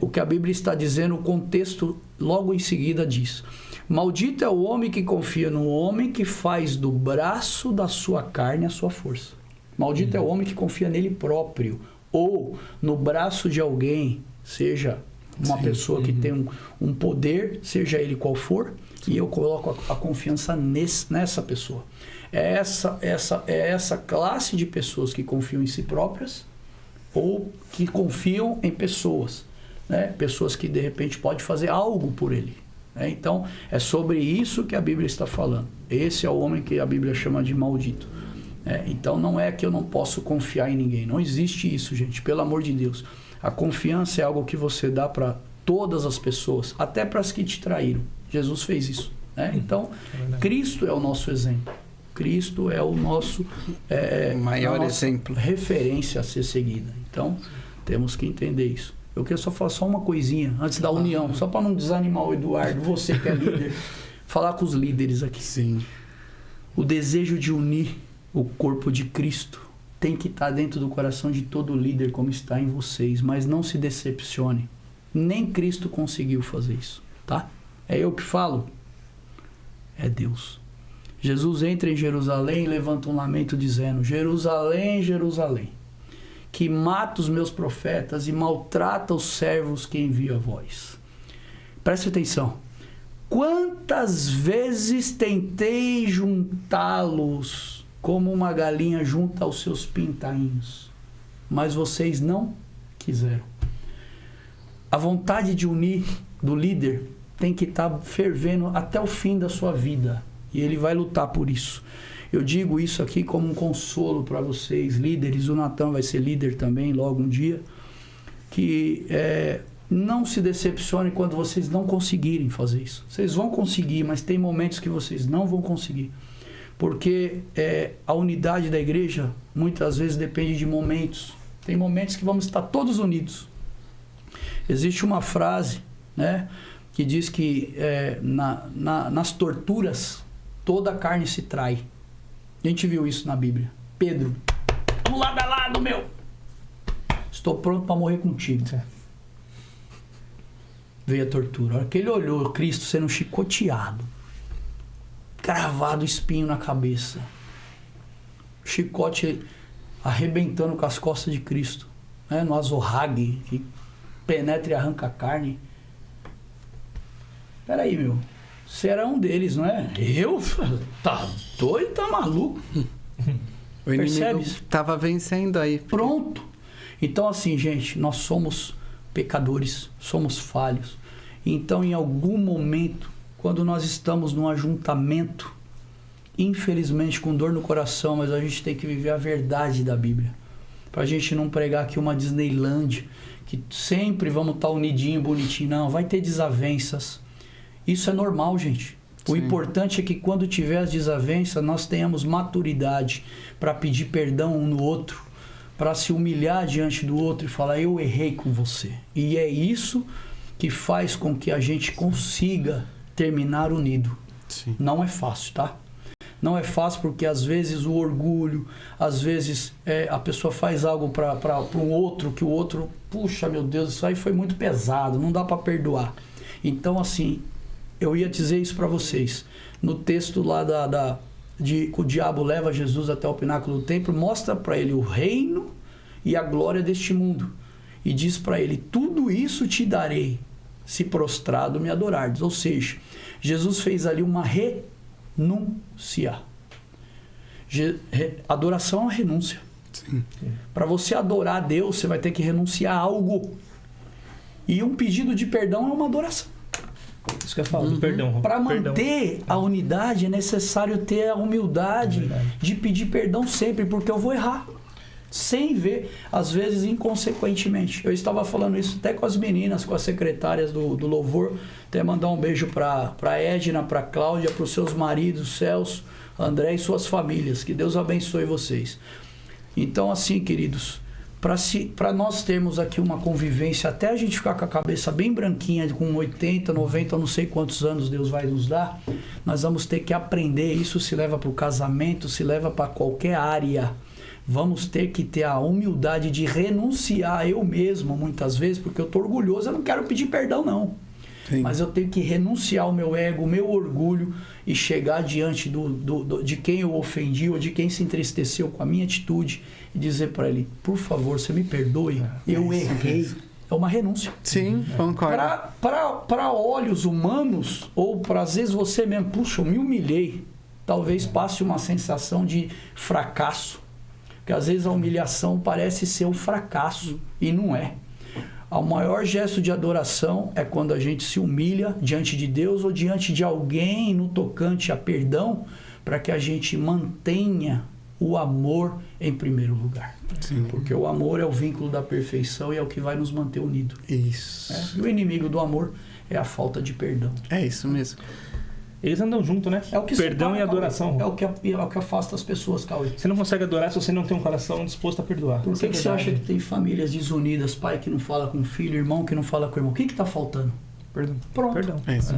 o que a Bíblia está dizendo, o contexto logo em seguida diz: maldito é o homem que confia no homem que faz do braço da sua carne a sua força. Maldito é o homem que confia nele próprio ou no braço de alguém, seja uma pessoa que tem um poder, seja ele qual for, e eu coloco a confiança nessa pessoa. É essa classe de pessoas que confiam em si próprias ou que confiam em pessoas, né? Pessoas que de repente podem fazer algo por ele, né? Então é sobre isso que a Bíblia está falando. Esse é o homem que a Bíblia chama de maldito. Então não é que eu não posso confiar em ninguém, não existe isso, gente, pelo amor de Deus. A confiança é algo que você dá para todas as pessoas, até para as que te traíram. Jesus fez isso, né? Então Cristo é o nosso exemplo. Cristo é o nosso maior exemplo, referência a ser seguida. Então, temos que entender isso. Eu queria só falar só uma coisinha antes da união, só para não desanimar o Eduardo, você que é líder, falar com os líderes aqui. Sim. O desejo de unir o corpo de Cristo tem que estar dentro do coração de todo líder, como está em vocês, mas não se decepcione. Nem Cristo conseguiu fazer isso, tá? É eu que falo? É Deus. Jesus entra em Jerusalém e levanta um lamento dizendo: Jerusalém, Jerusalém, que mata os meus profetas e maltrata os servos que envio a vós. Preste atenção. Quantas vezes tentei juntá-los como uma galinha junta aos seus pintainhos, mas vocês não quiseram. A vontade de unir do líder tem que estar fervendo até o fim da sua vida. E ele vai lutar por isso. Eu digo isso aqui como um consolo para vocês, líderes. O Natan vai ser líder também logo um dia. Que não se decepcione quando vocês não conseguirem fazer isso. Vocês vão conseguir, mas tem momentos que vocês não vão conseguir. Porque a unidade da igreja muitas vezes depende de momentos. Tem momentos que vamos estar todos unidos. Existe uma frase, né, que diz que nas torturas toda a carne se trai. A gente viu isso na Bíblia. Pedro, do lado a lado, meu. Estou pronto para morrer contigo. Veio a tortura. A hora que ele olhou Cristo sendo chicoteado, cravado espinho na cabeça, chicote arrebentando com as costas de Cristo, né? No azorrague que penetra e arranca a carne. Peraí, meu. Você era um deles, não é? Eu? Tá doido, tá maluco? O inimigo estava vencendo aí. Pronto. Então, assim, gente, nós somos pecadores, somos falhos. Então, em algum momento, quando nós estamos num ajuntamento, infelizmente com dor no coração, mas a gente tem que viver a verdade da Bíblia. Pra gente não pregar aqui uma Disneylândia, que sempre vamos estar unidinho, bonitinho. Não, vai ter desavenças. Isso é normal, gente. O importante é que quando tiver as desavenças, nós tenhamos maturidade para pedir perdão um no outro, para se humilhar diante do outro e falar: eu errei com você. E é isso que faz com que a gente consiga terminar unido. Sim. Não é fácil, tá? Não é fácil porque às vezes o orgulho, às vezes a pessoa faz algo para um outro, que o outro, puxa, meu Deus, isso aí foi muito pesado, não dá para perdoar. Então, assim, eu ia dizer isso para vocês. No texto lá que o diabo leva Jesus até o pináculo do templo, mostra para ele o reino e a glória deste mundo. E diz para ele, tudo isso te darei, se prostrado me adorardes. Ou seja, Jesus fez ali uma renúncia. Adoração é uma renúncia. Para você adorar a Deus, você vai ter que renunciar a algo. E um pedido de perdão é uma adoração. Isso que eu falo, do perdão. Para manter a unidade é necessário ter a humildade de pedir perdão sempre, porque eu vou errar. Sem ver, às vezes inconsequentemente. Eu estava falando isso até com as meninas, com as secretárias do louvor. Até mandar um beijo para Edna, para Cláudia, para os seus maridos, Celso, André e suas famílias. Que Deus abençoe vocês. Então, assim, queridos, para nós termos aqui uma convivência, até a gente ficar com a cabeça bem branquinha, com 80, 90, não sei quantos anos Deus vai nos dar, nós vamos ter que aprender. Isso se leva para o casamento, se leva para qualquer área. Vamos ter que ter a humildade de renunciar eu mesmo, muitas vezes, porque eu estou orgulhoso, eu não quero pedir perdão, não. Sim. Mas eu tenho que renunciar o meu ego, o meu orgulho e chegar diante de quem eu ofendi ou de quem se entristeceu com a minha atitude e dizer para ele, por favor, você me perdoe, eu errei. É uma renúncia. Sim, concordo. Para olhos humanos, ou para às vezes você mesmo, puxa, eu me humilhei, talvez passe uma sensação de fracasso. Porque às vezes a humilhação parece ser um fracasso e não é. O maior gesto de adoração é quando a gente se humilha diante de Deus ou diante de alguém no tocante a perdão, para que a gente mantenha o amor em primeiro lugar. Sim. Porque o amor é o vínculo da perfeição e é o que vai nos manter unidos. Isso. E o inimigo do amor é a falta de perdão. É isso mesmo. Eles andam junto, né? É o que perdão separa, e adoração. É o que afasta as pessoas, Cauê. Você não consegue adorar se você não tem um coração disposto a perdoar. Por que você acha que tem famílias desunidas, pai que não fala com o filho, irmão que não fala com o irmão? O que está faltando? Perdão. Pronto. Perdão. É isso.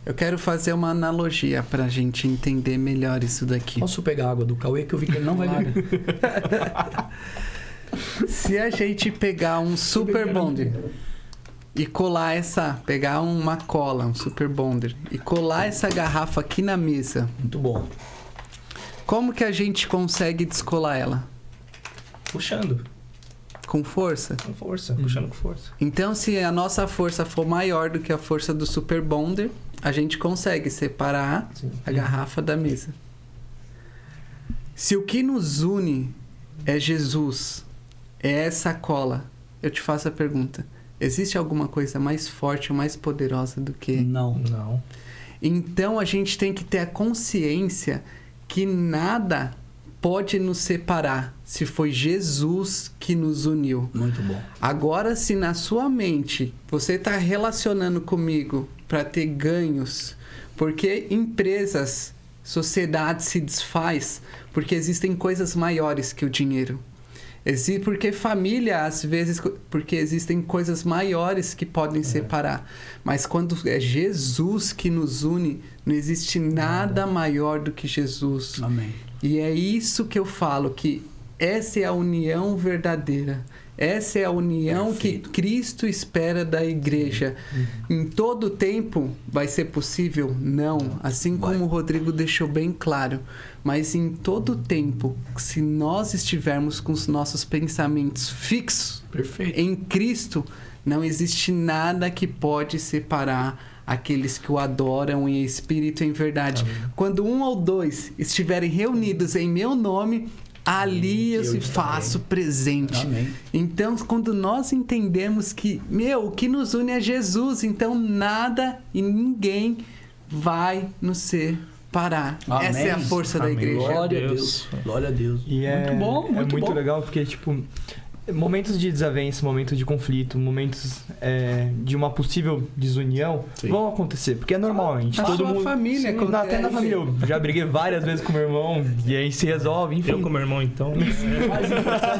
Eu quero fazer uma analogia pra gente entender melhor isso daqui. Posso pegar a água do Cauê que eu vi que ele não vai beber? Se a gente pegar um super bonder e colar pegar uma cola, um super bonder, e colar essa garrafa aqui na mesa, Muito bom. como que a gente consegue descolar ela? Puxando. Com força? Com força. Puxando com força. Então, se a nossa força for maior do que a força do super bonder, a gente consegue separar a garrafa da mesa. Se o que nos une é Jesus, é essa cola, eu te faço a pergunta: existe alguma coisa mais forte ou mais poderosa do que? Não. Não. Então a gente tem que ter a consciência que nada pode nos separar se foi Jesus que nos uniu. Muito bom. Agora, se na sua mente você está relacionando comigo para ter ganhos, porque empresas, sociedade se desfaz, porque existem coisas maiores que o dinheiro. Porque família, às vezes, porque existem coisas maiores que podem separar. Mas quando é Jesus que nos une, não existe nada maior do que Jesus. Amém. E é isso que eu falo, que essa é a união verdadeira. Essa é a união que Cristo espera da igreja. Em todo tempo vai ser possível? Não. Assim como o Rodrigo deixou bem claro. Mas em todo tempo, se nós estivermos com os nossos pensamentos fixos em Cristo, não existe nada que pode separar aqueles que o adoram em espírito e em verdade. Amém. Quando 1 ou 2 estiverem reunidos em meu nome, ali eu se faço presente. Amém. Então, quando nós entendemos que, o que nos une é Jesus, então nada e ninguém vai nos separar. Amém. Essa é a força da igreja. Glória a Deus. Glória a Deus. E muito bom, é muito bom. legal porque, tipo, momentos de desavença, momentos de conflito, momentos de uma possível desunião vão acontecer, porque é normal, a gente Na todo sua mundo família, até na família. Eu já briguei várias vezes com meu irmão e aí se resolve, enfim. Eu com meu irmão, então. Mas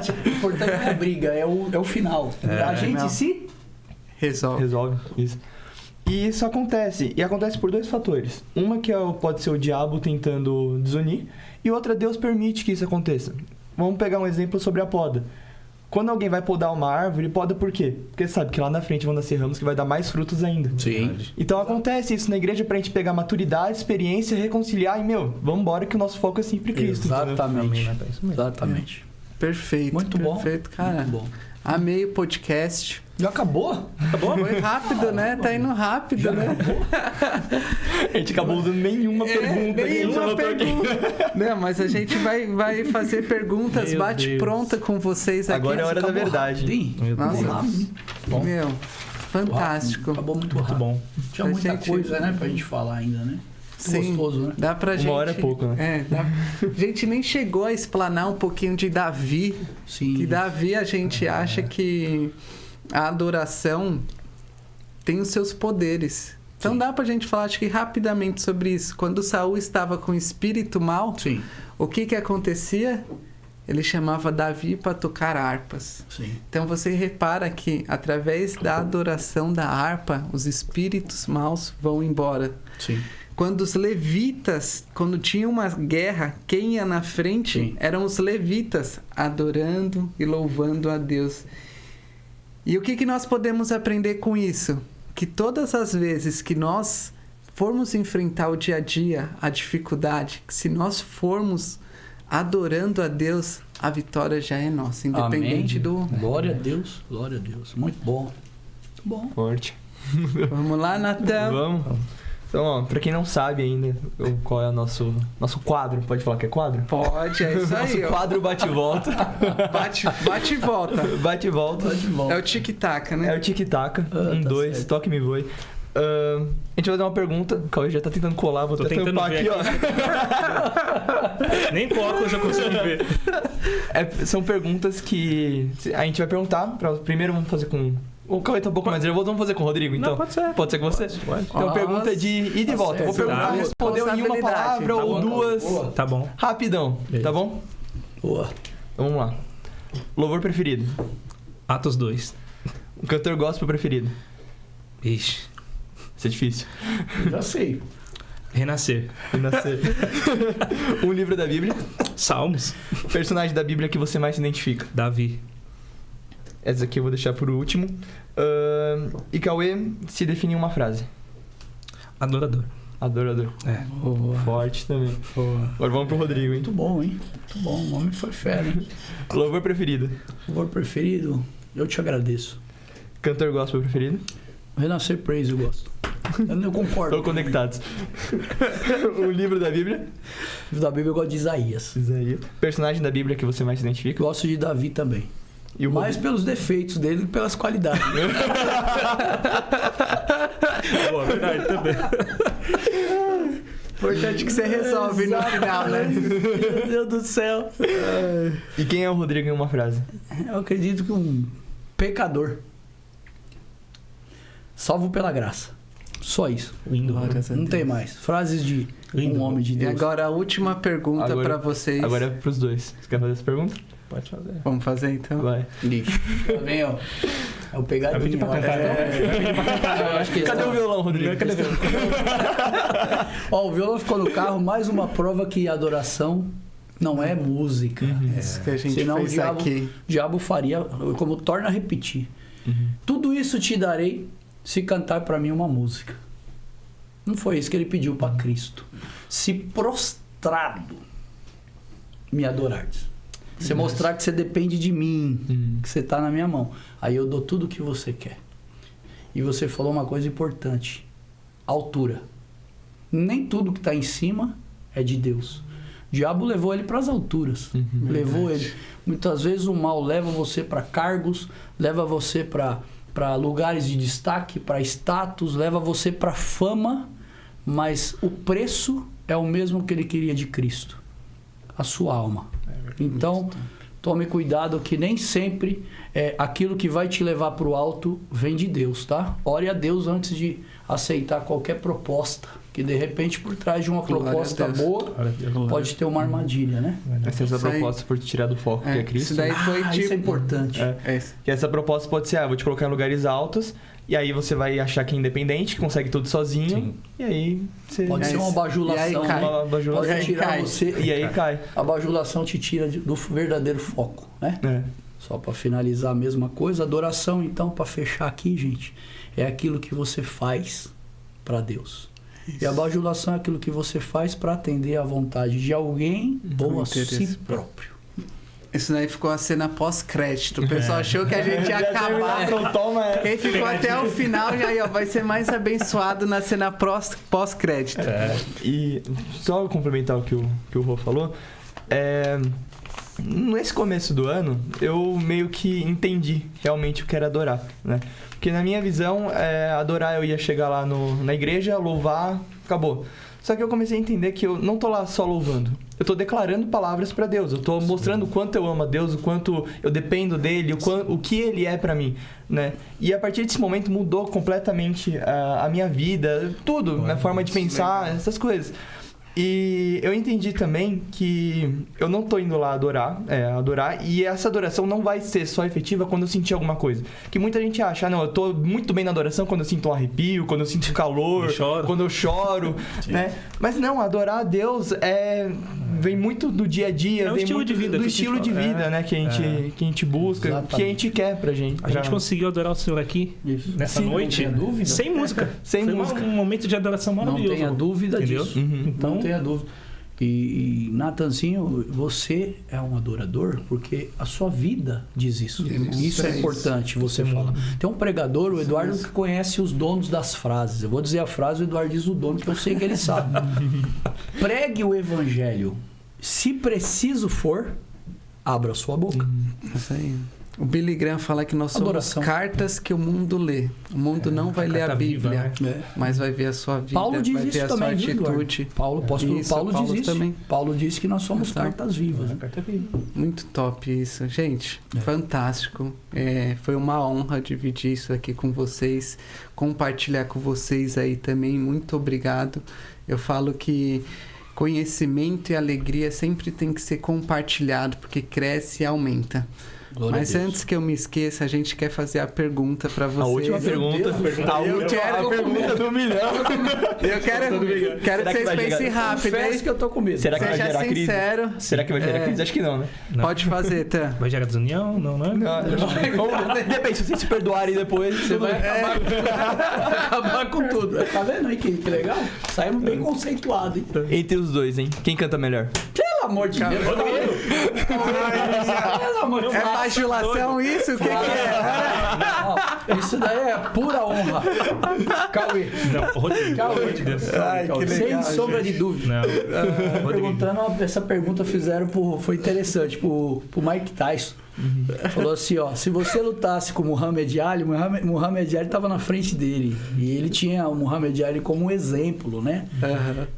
o importante é a briga, é o final. A gente se resolve. Isso. E isso acontece. E acontece por 2 fatores. Uma que pode ser o diabo tentando desunir. E outra, Deus permite que isso aconteça. Vamos pegar um exemplo sobre a poda. Quando alguém vai podar uma árvore, poda por quê? Porque sabe que lá na frente vão nascer ramos que vai dar mais frutos ainda. Sim. Então acontece isso na igreja pra gente pegar maturidade, experiência, reconciliar e, vamos embora que o nosso foco é sempre Cristo. Exatamente. Entendeu? Exatamente. Perfeito. Muito bom. Perfeito, cara. Muito bom. Amei o podcast. Já acabou? Acabou? Foi rápido, né? Tá indo rápido, né? A gente acabou usando nenhuma pergunta. Nenhuma pergunta. Não, mas a gente vai fazer perguntas Meu bate-pronta com vocês aqui. Agora é hora da verdade. Rapidinho. Nossa, Bom. meu, fantástico. Acabou muito rápido. Muito bom. Tinha A muita gente- coisa, né, pra gente falar ainda, né? Sim. Gostoso, né? Dá pra gente... hora é pouco, né? A gente nem chegou a explanar um pouquinho de Davi. Sim. Que Davi, a gente acha que a adoração tem os seus poderes. Então Sim. dá pra gente falar, acho que rapidamente sobre isso. Quando Saul estava com o espírito mal, Sim. o que acontecia? Ele chamava Davi para tocar harpas. Sim. Então você repara que através da adoração da harpa, os espíritos maus vão embora. Sim. Quando os levitas, quando tinha uma guerra, quem ia na frente Sim. eram os levitas, adorando e louvando a Deus. E o que nós podemos aprender com isso? Que todas as vezes que nós formos enfrentar o dia a dia, a dificuldade, que se nós formos adorando a Deus, a vitória já é nossa, independente Amém. do... Glória a Deus. Glória a Deus. Muito bom. Muito bom. Forte. Vamos lá, Natan. Vamos. Então, ó, pra quem não sabe ainda qual é o nosso quadro, pode falar que é quadro? Pode, é isso Nosso aí. ó. quadro bate e volta. Bate e volta. Bate e volta. É o tic-tac, né? É o tic-tac. Ah, tá 2, certo. toque me voe. A gente vai fazer uma pergunta. O Cauê já tá tentando colar, vou Tô até tentando tampar ver aqui, ó. Nem com óculos eu já consigo ver. São perguntas que a gente vai perguntar. Primeiro vamos fazer com... O Cauê tá um pouco mais nervoso, vamos fazer com o Rodrigo, então? Não, pode ser. Pode ser com você? Pode. Então a pergunta é de ida e Tá volta. Vou certo. perguntar, Tá. respondeu em uma palavra Tá ou bom, duas. boa. Tá bom. Rapidão, Beleza. tá bom? Boa. Então, vamos lá. Louvor preferido? Atos 2. Um cantor gospel preferido? Ixi. Isso é difícil. Já sei. Renascer. Nascer. Um livro da Bíblia. Salmos. Personagem da Bíblia que você mais se identifica. Davi. Essa aqui eu vou deixar por último. E Cauê, se definir em uma frase. Adorador. Adorador. É. Boa. Forte também. Boa. Agora vamos pro Rodrigo, hein? Muito bom, hein? Muito bom. O homem foi fera, hein? Louvor preferido. Louvor preferido, eu te agradeço. Cantor gospel preferido. Renascer Praise eu gosto. Eu concordo. Estão conectados. O livro da Bíblia. Da Bíblia eu gosto de Isaías. Isaías. Personagem da Bíblia que você mais se identifica. Gosto de Davi também. E o Mais Rodrigo. pelos defeitos dele do que pelas qualidades. Boa, verdade também. Importante que você resolve no final, né? Meu Deus do céu. E quem é o Rodrigo em uma frase? Eu acredito que um pecador. Salvo pela graça. Só isso. Lindo. Glórias a Não Deus. tem mais. Frases de Lindo. um homem de E Deus. agora a última pergunta Agora- pra vocês. Agora é pros dois. Você quer fazer essa pergunta? Pode fazer. Vamos fazer então? Vai. Lixo. Tá bem, ó. É o pegadinho. Vai pedir pra ó. cantar, Eu acho que Cadê o violão, Rodrigo? Cadê o violão? Ó, o violão ficou no carro, mais uma prova que a adoração não é música. Isso que a gente Senão fez o diabo, aqui. o diabo faria, como torna a repetir. Tudo isso te darei se cantar para mim uma música. Não foi isso que ele pediu para Cristo. Se prostrado me adorardes. Você mostrar que você depende de mim, que você está na minha mão. Aí eu dou tudo o que você quer. E você falou uma coisa importante. Altura. Nem tudo que está em cima é de Deus. O diabo levou ele para as alturas. Levou ele. Muitas vezes o mal leva você para cargos, leva você para lugares de destaque, para status, leva você para fama, mas o preço é o mesmo que ele queria de Cristo. A sua alma. Então, tome cuidado que nem sempre aquilo que vai te levar para o alto vem de Deus, tá? Ore a Deus antes de aceitar qualquer proposta, que de repente por trás de uma Glória proposta a Deus. boa pode ter uma armadilha, né? Essa Isso aí- proposta for te tirar do foco, que é Cristo. Isso daí foi Isso é tipo... importante. É. É isso. Que essa proposta pode ser, vou te colocar em lugares altos E aí você vai achar que é independente, que consegue tudo sozinho. Sim. E aí você... Pode ser uma E bajulação. aí cai. Uma bajulação. Pode tirar cai. você. E aí cai. A bajulação te tira do verdadeiro foco, né? É. Só para finalizar a mesma coisa, adoração, então, para fechar aqui, gente, é aquilo que você faz para Deus. E a bajulação é aquilo que você faz para atender à vontade de alguém ou a si próprio. Isso daí ficou a cena pós-crédito. O pessoal achou que a gente ia acabar. Quem ficou até o final já ó, vai ser mais abençoado na cena pós-crédito. E só complementar o que o Rô falou, nesse começo do ano, eu meio que entendi realmente o que era adorar, né? Porque na minha visão, adorar eu ia chegar lá na igreja, louvar, acabou. Só que eu comecei a entender que eu não tô lá só louvando. Eu tô declarando palavras pra Deus. Eu tô mostrando o quanto eu amo a Deus, o quanto eu dependo dele, o que ele é pra mim, né? E a partir desse momento mudou completamente a minha vida, tudo, minha forma de pensar, essas coisas. E eu entendi também que eu não tô indo lá adorar, e essa adoração não vai ser só efetiva quando eu sentir alguma coisa. Que muita gente acha, não, eu tô muito bem na adoração quando eu sinto um arrepio, quando eu sinto calor, quando eu choro, né? Mas não, adorar a Deus vem muito do dia a dia, É um vem estilo muito de vida do que a estilo gente de fala. vida, né? Que a gente busca, Exatamente. que a gente quer pra gente. A gente conseguiu adorar o Senhor aqui Isso. nessa Sim, noite, não tenha dúvida. sem música. Sem Foi música. um momento de adoração Não maravilhoso. tenha dúvida Entendeu? disso. Então, Não tenha dúvida. E Natanzinho, você é um adorador porque a sua vida diz isso. Isso é importante você falar. Tem um pregador, o Eduardo, que conhece os donos das frases. Eu vou dizer a frase, o Eduardo diz o dono, que eu sei que ele sabe. Pregue o evangelho. Se preciso for, abra sua boca. Isso aí. O Billy Graham fala que nós somos Adoração. cartas que o mundo lê. O mundo não vai ler a carta viva, Bíblia, né? mas vai ver a sua vida, Paulo diz vai ver isso a sua também, viu, Eduardo? atitude. Apóstolo Isso, Paulo Paulo diz isso. também. Paulo diz que nós somos Exato. cartas vivas. Né? Muito top isso. Gente, fantástico. Foi uma honra dividir isso aqui com vocês, compartilhar com vocês aí também. Muito obrigado. Eu falo que conhecimento e alegria sempre tem que ser compartilhado, porque cresce e aumenta. Glória Mas a Deus. antes que eu me esqueça, a gente quer fazer a pergunta para vocês. A última pergunta. A pergunta do milhão. Eu quero que Será que vocês vai pensem chegar- rápido, hein? Confesso que eu tô com medo. Será que vai Seja gerar crise? sincero. Será que vai gerar crise? Acho que não, né? Não. Pode fazer, Tan. Vai gerar desunião? Não, né? Depende, se vocês se perdoarem depois, Você vai acabar com tudo. Tá vendo aí que legal? Saímos bem conceituados, hein? Entre os dois, hein? Quem canta melhor? Pelo amor de Deus. Pelo amor de É Deus. bajulação isso? O que é? Não, isso daí é pura honra. Cauê. Não, Rodrigo. Cauê. Pelo amor de Deus. Ai, que legal, Sem sombra de dúvida. Não. Rodrigo. Perguntando, essa pergunta fizeram foi interessante pro Mike Tyson. Falou assim, ó, se você lutasse com o Muhammad Ali, Muhammad Ali estava na frente dele e ele tinha o Muhammad Ali como um exemplo, né?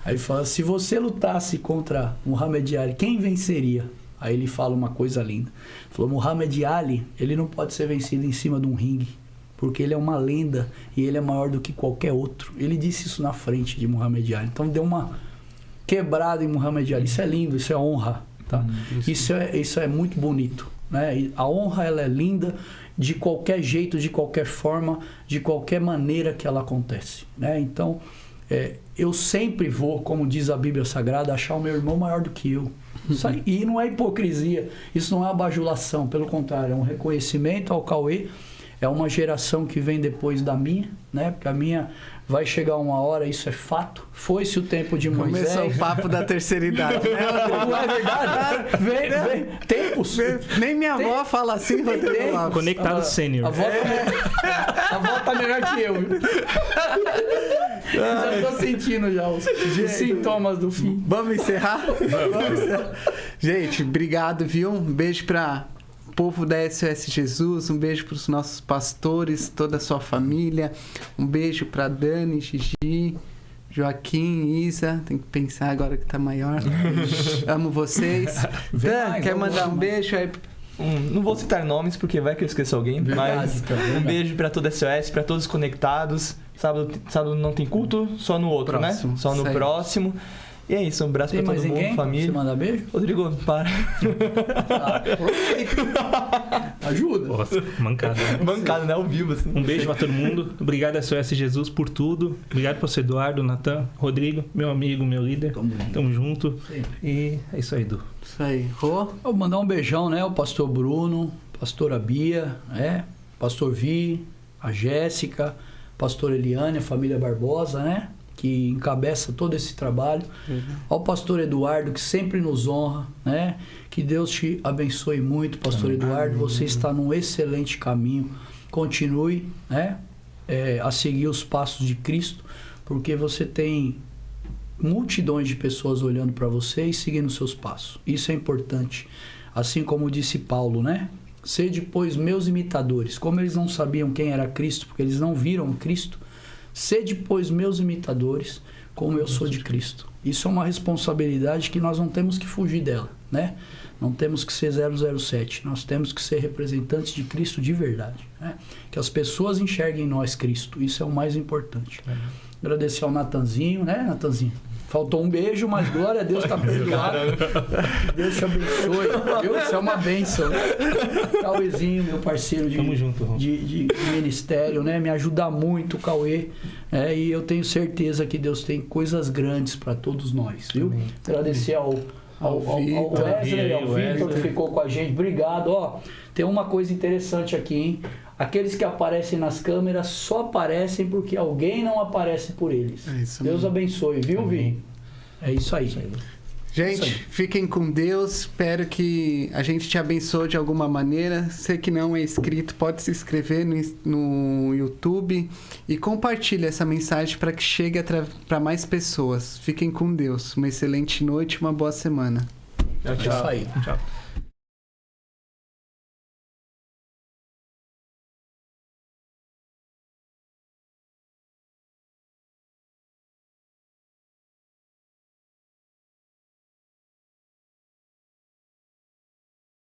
Aí fala, se você lutasse contra Muhammad Ali, quem venceria? Aí ele fala uma coisa linda. Falou, Muhammad Ali, ele não pode ser vencido em cima de um ringue, porque ele é uma lenda e ele é maior do que qualquer outro. Ele disse isso na frente de Muhammad Ali. Então deu uma quebrada em Muhammad Ali. Isso é lindo, isso é honra, tá? Isso é muito bonito, né? E a honra, ela é linda de qualquer jeito, de qualquer forma, de qualquer maneira que ela acontece, né? Então, eu sempre vou, como diz a Bíblia Sagrada, achar o meu irmão maior do que eu. Isso aí, e não é hipocrisia, isso não é bajulação, pelo contrário, é um reconhecimento ao Cauê, é uma geração que vem depois da minha, né? Porque a minha vai chegar uma hora, isso é fato. Foi-se o tempo de Moisés. Começou o papo da terceira idade, né, Rodrigo? Não é verdade? Vem, tempos. Nem minha avó fala assim, Rodrigo Lopes. Conectado sênior. A avó tá melhor que eu, viu? Já tô sentindo já os sintomas do fim. Vamos encerrar? Vamos encerrar. Gente, obrigado, viu? Um beijo para o povo da SOS Jesus, um beijo para os nossos pastores, toda a sua família, um beijo para Dani, Gigi, Joaquim, Isa, tem que pensar agora que tá maior. Amo vocês. Dan, quer mandar um beijo aí? Não vou citar nomes porque vai que eu esqueço alguém, mas Verdade. um beijo pra toda a SOS, pra todos conectados. Sábado não tem culto, só no outro, Próximo, né? Só no isso aí. próximo. E é isso, um abraço Tem pra mais todo mundo, ninguém? Você família. manda beijo? Rodrigo, para. Ajuda. Nossa, mancada. Né? Bancada, né? Ao vivo, assim. Um beijo pra todo mundo. Obrigado, SOS Jesus, por tudo. Obrigado pro Eduardo, Natan, Rodrigo, meu amigo, meu líder. Tamo junto. Sempre. E é isso aí, Du. Isso aí. Rô? Vou mandar um beijão, né? O pastor Bruno, pastora Bia, pastor Vi, a Jéssica, pastor Eliane, a família Barbosa, né? Que encabeça todo esse trabalho. Ao pastor Eduardo, que sempre nos honra, né? Que Deus te abençoe muito, pastor Eduardo. Você está num excelente caminho. Continue, né? A seguir os passos de Cristo, porque você tem multidões de pessoas olhando para você e seguindo seus passos. Isso é importante. Assim como disse Paulo, né? Sede, pois, meus imitadores. Como eles não sabiam quem era Cristo, porque eles não viram Cristo, sede, pois, meus imitadores, como eu sou de Cristo. Isso é uma responsabilidade que nós não temos que fugir dela, né? Não temos que ser 007. Nós temos que ser representantes de Cristo de verdade, né? Que as pessoas enxerguem em nós Cristo. Isso é o mais importante. Agradecer ao Natanzinho, né, Natanzinho? Faltou um beijo, mas glória a Deus, tá perdoado. Que Deus te abençoe. Viu? Isso é uma bênção. Cauêzinho, meu parceiro Tamo junto, Ron. de ministério, né? Me ajuda muito, Cauê. E eu tenho certeza que Deus tem coisas grandes para todos nós, viu? Amém. Agradecer ao Wesley, ao Vitor, que ficou com a gente. Obrigado. Ó, tem uma coisa interessante aqui, hein? Aqueles que aparecem nas câmeras só aparecem porque alguém não aparece por eles. É isso Deus mesmo. abençoe, viu, Vi? É isso aí. Gente, fiquem com Deus. Espero que a gente te abençoe de alguma maneira. Você que não é inscrito, pode se inscrever no YouTube e compartilhe essa mensagem para que chegue para mais pessoas. Fiquem com Deus. Uma excelente noite, uma boa semana. É isso aí. Tchau.